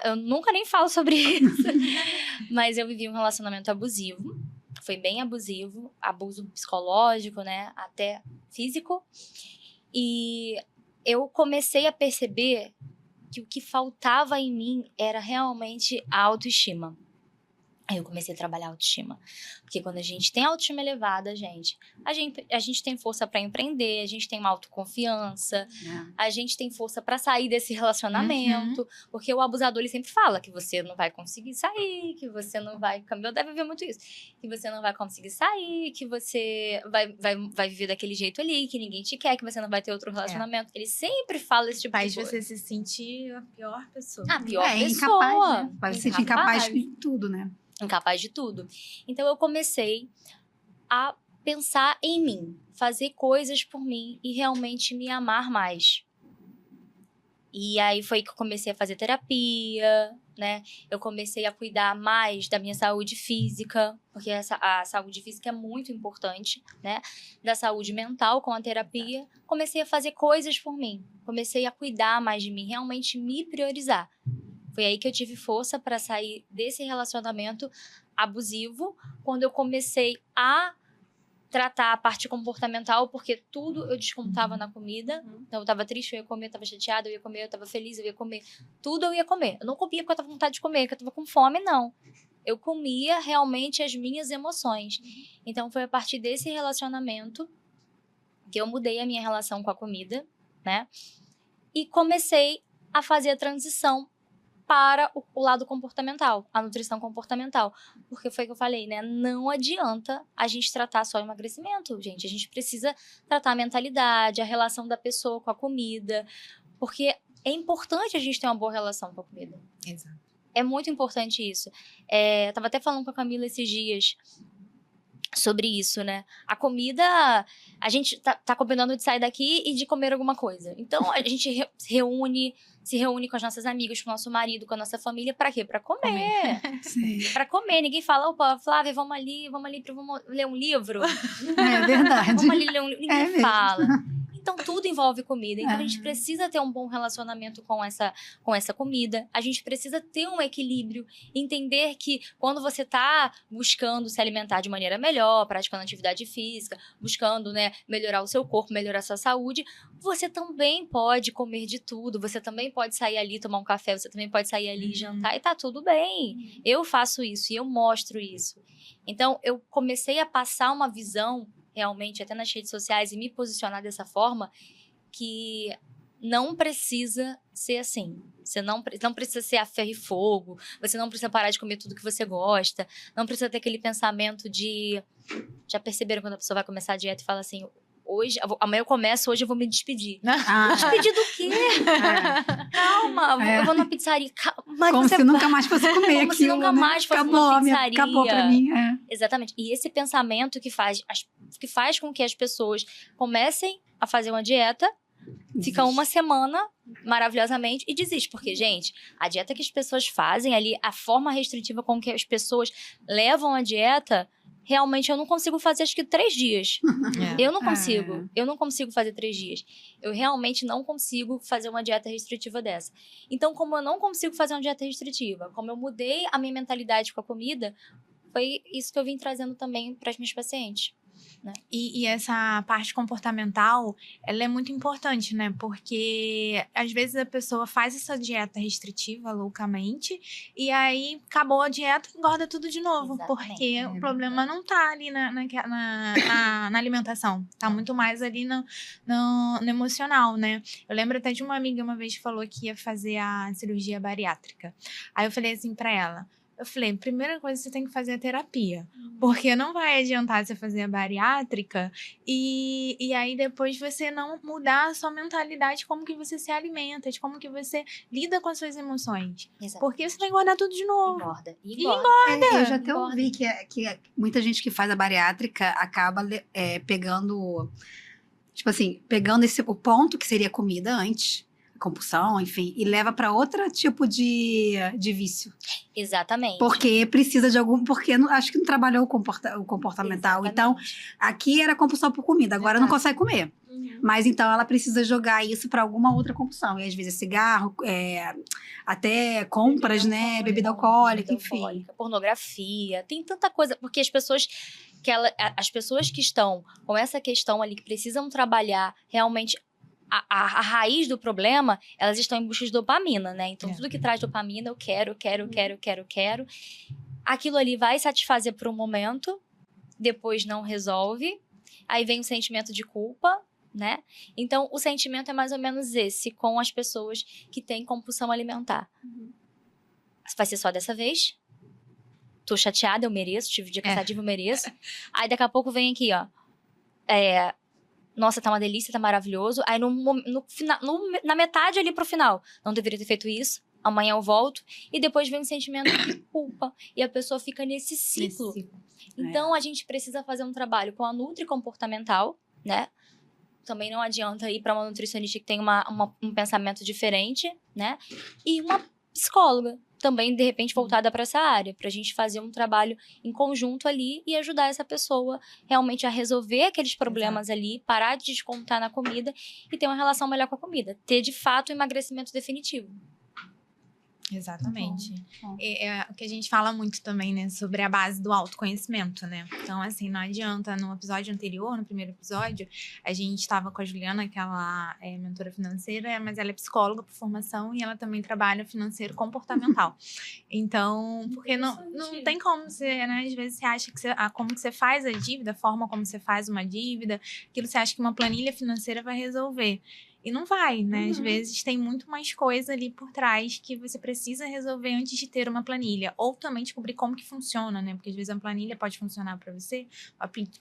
Speaker 4: eu nunca nem falo sobre isso, mas eu vivi um relacionamento abusivo. Foi bem abusivo, abuso psicológico, né, até físico. E eu comecei a perceber que o que faltava em mim era realmente a autoestima. Aí eu comecei a trabalhar a autoestima. Porque quando a gente tem autoestima elevada, a gente tem força para empreender, a gente tem uma autoconfiança, a gente tem força para sair desse relacionamento. Porque o abusador, ele sempre fala que você não vai conseguir sair, que você não vai... Camila deve ver muito isso. Que você não vai conseguir sair, que você vai viver daquele jeito ali, que ninguém te quer, que você não vai ter outro relacionamento. Ele sempre fala esse tipo
Speaker 1: Faz
Speaker 4: de coisa.
Speaker 1: você se sentir a pior pessoa.
Speaker 4: A pior pessoa.
Speaker 2: Incapaz, né? Vai se sentir incapaz de tudo, né?
Speaker 4: Incapaz de tudo. Então, eu comecei a pensar em mim, fazer coisas por mim e realmente me amar mais. E aí foi que eu comecei a fazer terapia, né? Eu comecei a cuidar mais da minha saúde física, porque a saúde física é muito importante, né? Da saúde mental com a terapia. Comecei a fazer coisas por mim. Comecei a cuidar mais de mim, realmente me priorizar. Foi aí que eu tive força para sair desse relacionamento abusivo, quando eu comecei a tratar a parte comportamental, porque tudo eu descontava na comida. Então, eu tava triste, eu ia comer, eu tava chateada, eu ia comer, eu tava feliz, eu ia comer. Tudo eu ia comer. Eu não comia porque eu tava com vontade de comer, porque eu tava com fome, não. Eu comia realmente as minhas emoções. Então, foi a partir desse relacionamento que eu mudei a minha relação com a comida, né? E comecei a fazer a transição para o lado comportamental, a nutrição comportamental. Porque foi o que eu falei, né? Não adianta a gente tratar só o emagrecimento, gente. A gente precisa tratar a mentalidade, a relação da pessoa com a comida. Porque é importante a gente ter uma boa relação com a comida.
Speaker 1: Exato.
Speaker 4: É muito importante isso. Eu tava até falando com a Camila esses dias sobre isso, né? A comida, a gente tá combinando de sair daqui e de comer alguma coisa. Então, a gente se reúne com as nossas amigas, com o nosso marido, com a nossa família, pra quê? Pra comer.
Speaker 2: Sim.
Speaker 4: Pra comer. Ninguém fala, opa, Flávia, vamos ali, vamos ler um livro.
Speaker 2: É verdade.
Speaker 4: Vamos ali ler um livro. Ninguém fala. Então, Então, tudo envolve comida. Então, a gente precisa ter um bom relacionamento com essa comida. A gente precisa ter um equilíbrio. Entender que quando você tá buscando se alimentar de maneira melhor, praticando atividade física, buscando, né, melhorar o seu corpo, melhorar a sua saúde, você também pode comer de tudo. Você também pode sair ali, tomar um café. Você também pode sair ali e jantar. E tá tudo bem. Eu faço isso e eu mostro isso. Então, eu comecei a passar uma visão, realmente, até nas redes sociais, e me posicionar dessa forma, que não precisa ser assim. Você não precisa ser a ferro e fogo, você não precisa parar de comer tudo que você gosta, não precisa ter aquele pensamento de... Já perceberam quando a pessoa vai começar a dieta e fala assim... Amanhã eu começo, hoje eu vou me despedir. Despedir do quê? Calma, eu vou na pizzaria. Calma,
Speaker 2: como se nunca mais fosse comer
Speaker 4: como
Speaker 2: aquilo,
Speaker 4: se nunca mais fosse numa pizzaria.
Speaker 2: Acabou pra mim.
Speaker 4: Exatamente. E esse pensamento que faz com que as pessoas comecem a fazer uma dieta, ficam uma semana maravilhosamente e desiste. Porque, gente, a dieta que as pessoas fazem ali, a forma restritiva com que as pessoas levam a dieta... Realmente, eu não consigo fazer, acho que 3 dias. Eu não consigo. Eu não consigo fazer 3 dias. Eu realmente não consigo fazer uma dieta restritiva dessa. Então, como eu não consigo fazer uma dieta restritiva, como eu mudei a minha mentalidade com a comida, foi isso que eu vim trazendo também para as minhas pacientes. Né?
Speaker 1: E essa parte comportamental, ela é muito importante, né? Porque às vezes a pessoa faz essa dieta restritiva loucamente e aí acabou a dieta e engorda tudo de novo.
Speaker 4: Exatamente.
Speaker 1: Porque o problema não tá ali na alimentação, tá muito mais ali no emocional, né? Eu lembro até de uma amiga uma vez que falou que ia fazer a cirurgia bariátrica. Aí eu falei assim pra ela, primeira coisa que você tem que fazer é terapia. Porque não vai adiantar você fazer a bariátrica e aí depois você não mudar a sua mentalidade, como que você se alimenta, de como que você lida com as suas emoções.
Speaker 4: Exatamente.
Speaker 1: Porque você vai engordar tudo de novo.
Speaker 4: Engorda.
Speaker 2: Eu já até ouvi que muita gente que faz a bariátrica acaba pegando... Tipo assim, pegando o ponto que seria comida antes... compulsão, enfim, e leva para outro tipo de vício.
Speaker 4: Exatamente.
Speaker 2: Porque precisa de porque acho que não trabalhou o comportamental.
Speaker 4: Exatamente.
Speaker 2: Então, aqui era compulsão por comida, agora não consegue comer. Mas então ela precisa jogar isso para alguma outra compulsão. E às vezes cigarro, até compras, né? Bebida alcoólica, enfim.
Speaker 4: Pornografia, tem tanta coisa. Porque as pessoas que estão com essa questão ali, que precisam trabalhar realmente a raiz do problema, elas estão em busca de dopamina, né? Então, tudo que traz dopamina, eu quero. Aquilo ali vai satisfazer por um momento, depois não resolve. Aí vem o sentimento de culpa, né? Então, o sentimento é mais ou menos esse com as pessoas que têm compulsão alimentar. Vai ser só dessa vez? Tô chateada, eu mereço. Tive dia cansativo, eu mereço. Aí, daqui a pouco, vem aqui, ó. Nossa, tá uma delícia, tá maravilhoso. Aí, na metade ali pro final, não deveria ter feito isso. Amanhã eu volto. E depois vem um sentimento de culpa. E a pessoa fica nesse ciclo. Então, a gente precisa fazer um trabalho com a nutri comportamental, né? Também não adianta ir para uma nutricionista que tem um pensamento diferente, né? E uma psicóloga, também, de repente, voltada para essa área, para a gente fazer um trabalho em conjunto ali e ajudar essa pessoa realmente a resolver aqueles problemas ali, parar de descontar na comida e ter uma relação melhor com a comida. Ter, de fato, um emagrecimento definitivo.
Speaker 1: Exatamente. É o que a gente fala muito também, né? Sobre a base do autoconhecimento, né? Então, assim, não adianta. No episódio anterior, no primeiro episódio, a gente estava com a Juliana, que ela é mentora financeira, mas ela é psicóloga por formação e ela também trabalha financeiro comportamental. Então, porque não tem como você, né? Às vezes você acha que como que você faz a dívida, a forma como você faz uma dívida, aquilo você acha que uma planilha financeira vai resolver. E não vai, né? Às vezes tem muito mais coisa ali por trás que você precisa resolver antes de ter uma planilha. Ou também descobrir como que funciona, né? Porque às vezes a planilha pode funcionar para você,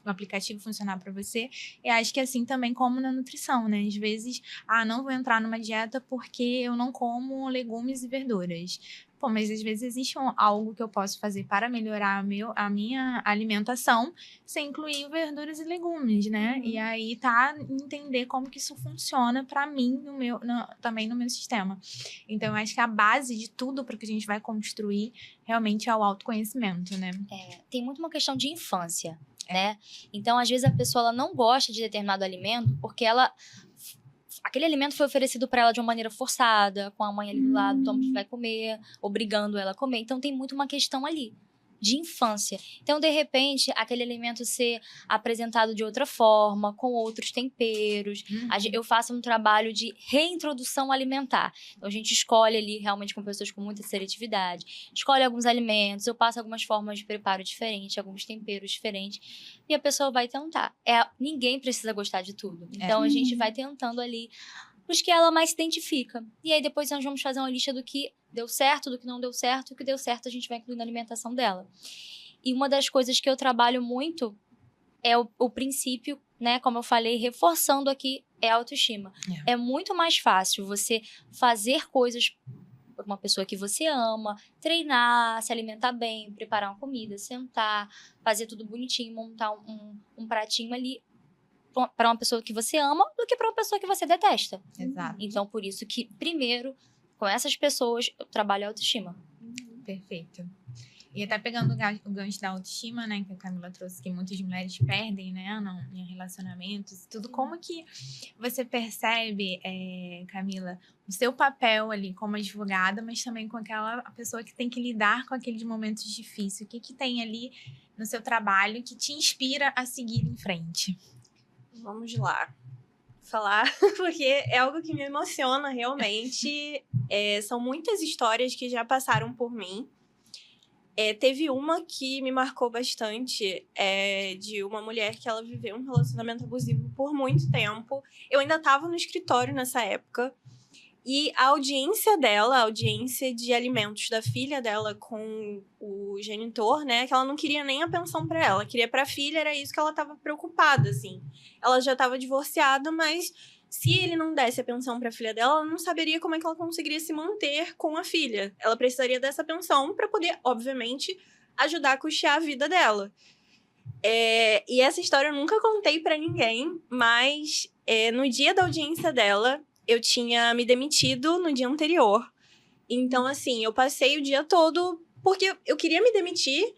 Speaker 1: o aplicativo funcionar para você. E acho que assim também como na nutrição, né? Às vezes, não vou entrar numa dieta porque eu não como legumes e verduras. Pô, mas às vezes existe algo que eu posso fazer para melhorar a minha alimentação sem incluir verduras e legumes, né? E aí entender como que isso funciona para mim também no meu sistema. Então, eu acho que a base de tudo para que a gente vai construir realmente é o autoconhecimento, né?
Speaker 4: Tem muito uma questão de infância, né? Então, às vezes a pessoa ela não gosta de determinado alimento porque ela aquele alimento foi oferecido para ela de uma maneira forçada, com a mãe ali do lado, toma que vai comer, obrigando ela a comer. Então tem muito uma questão ali de infância. Então, de repente, aquele alimento ser apresentado de outra forma, com outros temperos. Eu faço um trabalho de reintrodução alimentar. Então, a gente escolhe ali, realmente com pessoas com muita seletividade, escolhe alguns alimentos, eu passo algumas formas de preparo diferentes, alguns temperos diferentes, e a pessoa vai tentar. Ninguém precisa gostar de tudo. Então, a gente vai tentando ali os que ela mais se identifica. E aí, depois nós vamos fazer uma lista do que deu certo, do que não deu certo, e o que deu certo a gente vai incluir na alimentação dela. E uma das coisas que eu trabalho muito é o princípio, né, como eu falei, reforçando aqui, é a autoestima. É muito mais fácil você fazer coisas por uma pessoa que você ama, treinar, se alimentar bem, preparar uma comida, sentar, fazer tudo bonitinho, montar um pratinho ali para uma pessoa que você ama do que para uma pessoa que você detesta.
Speaker 1: Exato.
Speaker 4: Então, por isso que, primeiro, com essas pessoas, eu trabalho a autoestima.
Speaker 1: Perfeito. E até pegando o gancho da autoestima, né, que a Camila trouxe, que muitas mulheres perdem, né, em relacionamentos, tudo. Como que você percebe, Camila, o seu papel ali como advogada, mas também com aquela pessoa que tem que lidar com aqueles momentos difíceis? O que tem ali no seu trabalho que te inspira a seguir em frente?
Speaker 3: Vamos lá. Falar, porque é algo que me emociona realmente. São muitas histórias que já passaram por mim. Teve uma que me marcou bastante, de uma mulher que ela viveu um relacionamento abusivo por muito tempo. Eu ainda estava no escritório nessa época. E a audiência dela, a audiência de alimentos da filha dela com o genitor, né? Que ela não queria nem a pensão para ela, queria para a filha, era isso que ela estava preocupada, assim. Ela já estava divorciada, mas se ele não desse a pensão para a filha dela, ela não saberia como é que ela conseguiria se manter com a filha. Ela precisaria dessa pensão para poder, obviamente, ajudar a custear a vida dela. E essa história eu nunca contei para ninguém, mas no dia da audiência dela, eu tinha me demitido no dia anterior. Então, assim, eu passei o dia todo porque eu queria me demitir,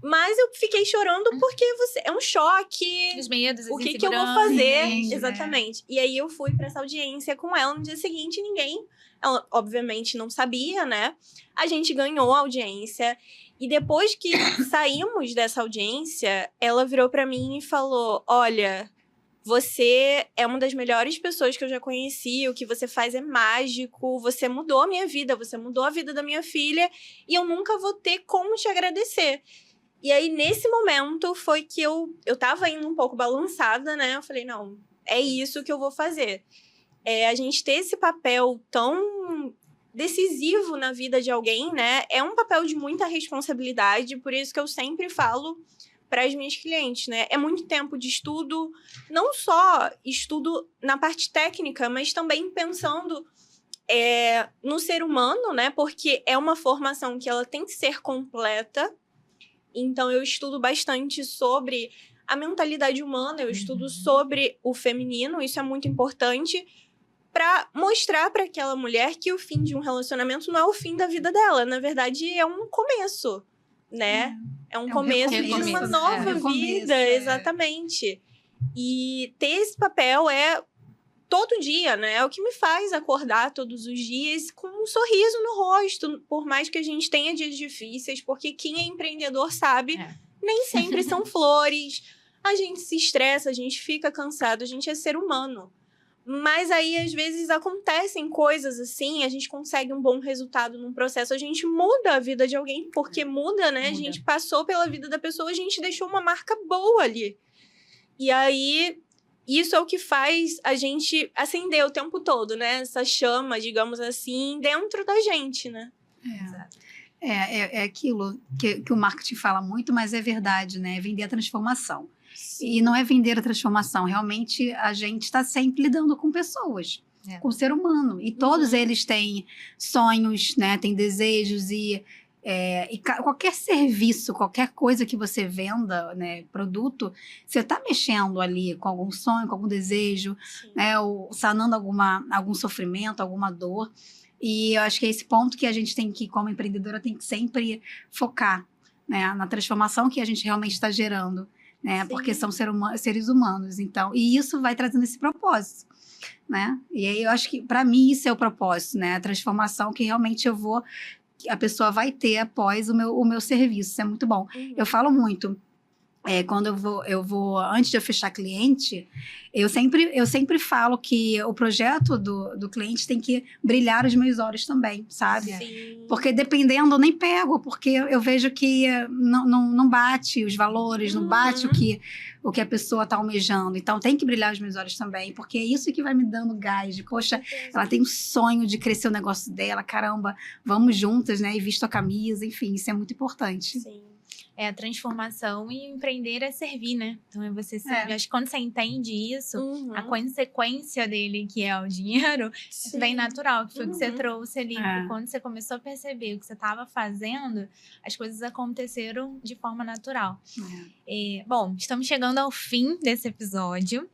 Speaker 3: mas eu fiquei chorando porque é um choque.
Speaker 1: Os medos,
Speaker 3: o que eu vou fazer?
Speaker 1: Né?
Speaker 3: Exatamente. E aí eu fui para essa audiência com ela no dia seguinte, ela obviamente não sabia, né? A gente ganhou a audiência. E depois que saímos dessa audiência, ela virou para mim e falou: olha, você é uma das melhores pessoas que eu já conheci, o que você faz é mágico, você mudou a minha vida, você mudou a vida da minha filha, e eu nunca vou ter como te agradecer. E aí, nesse momento, foi que eu tava indo um pouco balançada, né? Eu falei, não, é isso que eu vou fazer. A gente ter esse papel tão decisivo na vida de alguém, né? É um papel de muita responsabilidade, por isso que eu sempre falo para as minhas clientes, né? É muito tempo de estudo, não só estudo na parte técnica, mas também pensando no ser humano, né? Porque é uma formação que ela tem que ser completa. Então, eu estudo bastante sobre a mentalidade humana, eu estudo sobre o feminino, isso é muito importante para mostrar para aquela mulher que o fim de um relacionamento não é o fim da vida dela, na verdade, é um começo, né? É um começo de uma nova vida, exatamente. E ter esse papel todo dia, né? É o que me faz acordar todos os dias com um sorriso no rosto, por mais que a gente tenha dias difíceis, porque quem é empreendedor sabe, nem sempre são flores, a gente se estressa, a gente fica cansado, a gente é ser humano. Mas aí, às vezes, acontecem coisas assim, a gente consegue um bom resultado num processo, a gente muda a vida de alguém, porque muda, né? A gente passou pela vida da pessoa, a gente deixou uma marca boa ali. E aí, isso é o que faz a gente acender o tempo todo, né? Essa chama, digamos assim, dentro da gente, né?
Speaker 2: É aquilo que o marketing fala muito, mas é verdade, né? É vender a transformação. Sim. E não é vender a transformação, realmente a gente está sempre lidando com pessoas, com o ser humano. E todos eles têm sonhos, né? Têm desejos e qualquer serviço, qualquer coisa que você venda, né, produto, você está mexendo ali com algum sonho, com algum desejo, né, ou sanando algum sofrimento, alguma dor. E eu acho que é esse ponto que a gente tem que, como empreendedora, tem que sempre focar, né, na transformação que a gente realmente está gerando, né, porque são seres humanos. Então, e isso vai trazendo esse propósito. né? E aí eu acho que, para mim, isso é o propósito, né? A transformação que realmente a pessoa vai ter após o meu serviço. Isso é muito bom. Eu falo muito. Quando eu vou, antes de eu fechar cliente, eu sempre falo que o projeto do cliente tem que brilhar os meus olhos também, sabe?
Speaker 3: Sim.
Speaker 2: Porque dependendo, eu nem pego, porque eu vejo que não bate os valores, não bate o que a pessoa está almejando. Então, tem que brilhar os meus olhos também, porque é isso que vai me dando gás. Poxa, ela tem um sonho de crescer o negócio dela, caramba, vamos juntas, né? E visto a camisa, enfim, isso é muito importante.
Speaker 3: Sim.
Speaker 1: É a transformação e empreender é servir, né? Então é você servir. Acho que quando você entende isso, a consequência dele, que é o dinheiro, vem natural, que foi o que você trouxe ali. Quando você começou a perceber o que você estava fazendo, as coisas aconteceram de forma natural. Bom, estamos chegando ao fim desse episódio.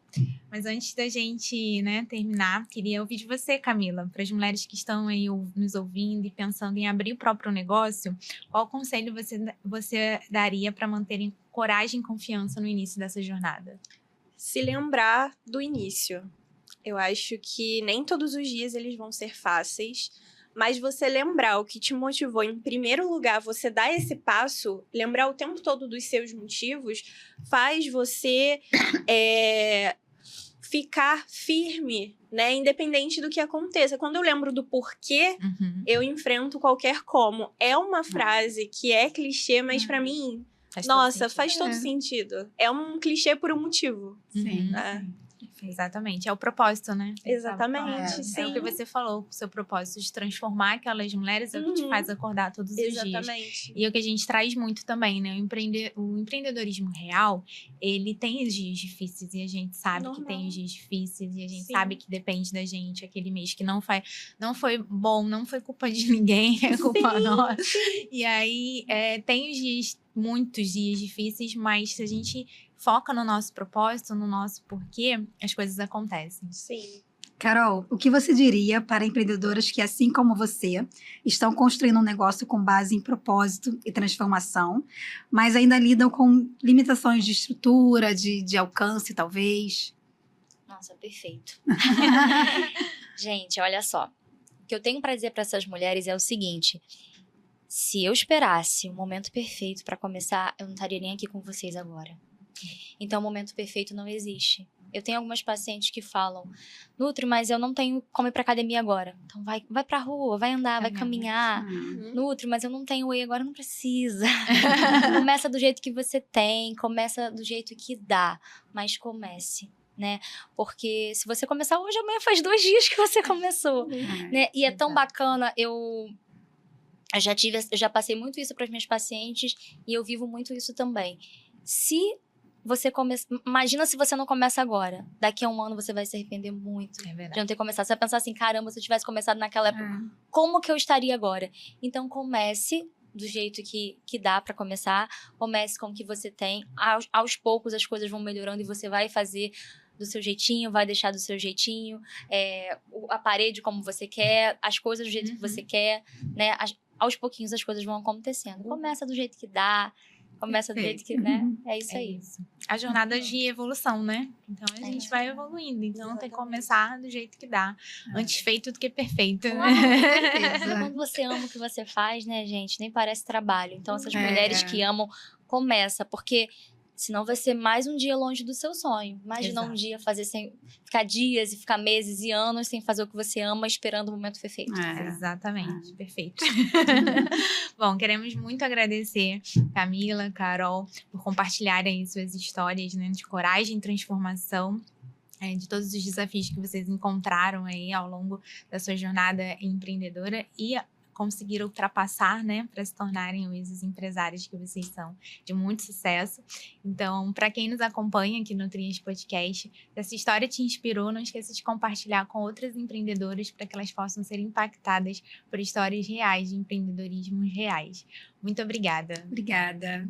Speaker 1: Mas antes da gente, né, terminar, queria ouvir de você, Camila, para as mulheres que estão aí nos ouvindo e pensando em abrir o próprio negócio, qual conselho você daria para manterem coragem e confiança no início dessa jornada?
Speaker 3: Se lembrar do início. Eu acho que nem todos os dias eles vão ser fáceis, mas você lembrar o que te motivou, em primeiro lugar, você dar esse passo, lembrar o tempo todo dos seus motivos, faz você ficar firme, né? Independente do que aconteça. Quando eu lembro do porquê, eu enfrento qualquer como. É uma frase que é clichê, mas pra mim, faz todo sentido. É um clichê por um motivo.
Speaker 2: Sim.
Speaker 3: Né?
Speaker 1: Exatamente, é o propósito, né?
Speaker 3: Exatamente, sim.
Speaker 1: É o que você falou, o seu propósito de transformar aquelas mulheres é o que te faz acordar todos os dias. E é o que a gente traz muito também, né? O empreendedorismo real, ele tem os dias difíceis e a gente sabe que tem os dias difíceis e a gente sabe que depende da gente aquele mês que não foi bom, não foi culpa de ninguém, é culpa nossa. E aí tem os dias, muitos dias difíceis, mas se a gente foca no nosso propósito, no nosso porquê, as coisas acontecem.
Speaker 3: Sim.
Speaker 2: Carol, o que você diria para empreendedoras que, assim como você, estão construindo um negócio com base em propósito e transformação, mas ainda lidam com limitações de estrutura, de alcance, talvez?
Speaker 4: Nossa, perfeito. Gente, olha só. O que eu tenho para dizer para essas mulheres é o seguinte: se eu esperasse o momento perfeito para começar, eu não estaria nem aqui com vocês agora. Então, o momento perfeito não existe. Eu tenho algumas pacientes que falam: Nutri, mas eu não tenho como ir pra academia agora. Então, vai pra rua, vai andar, vai caminhar. Nutri, mas eu não tenho whey agora, não precisa. Começa do jeito que você tem, começa do jeito que dá. Mas comece, né? Porque se você começar hoje, amanhã faz 2 dias que você começou. Né? E é tão bacana, eu já passei muito isso para as minhas pacientes e eu vivo muito isso também. Imagina se você não começa agora. Daqui a 1 ano você vai se arrepender muito de não ter começado. Você vai pensar assim: caramba, se eu tivesse começado naquela época, como que eu estaria agora? Então comece do jeito que dá pra começar. Comece com o que você tem. Aos poucos as coisas vão melhorando e você vai fazer do seu jeitinho, vai deixar do seu jeitinho, a parede como você quer, as coisas do jeito que você quer, né? Aos pouquinhos as coisas vão acontecendo. Começa do jeito que dá. Começa do jeito que, né? É isso aí.
Speaker 1: A jornada de evolução, né? Então, a gente vai evoluindo. Então, não tem que começar do jeito que dá. Antes feito do que perfeito, né?
Speaker 4: Quando você ama o que você faz, né, gente? Nem parece trabalho. Então, essas mulheres que amam, começa. Porque senão vai ser mais um dia longe do seu sonho. Imagina um dia ficar dias e ficar meses e anos sem fazer o que você ama, esperando o momento perfeito.
Speaker 1: Exatamente, perfeito. Bom, queremos muito agradecer Camila, Carol, por compartilharem suas histórias, né, de coragem e transformação, de todos os desafios que vocês encontraram aí ao longo da sua jornada empreendedora e conseguiram ultrapassar, né, para se tornarem os empresários que vocês são, de muito sucesso. Então, para quem nos acompanha aqui no Trinhas Podcast, se essa história te inspirou, não esqueça de compartilhar com outras empreendedoras para que elas possam ser impactadas por histórias reais de empreendedorismo reais. Muito obrigada.
Speaker 2: Obrigada.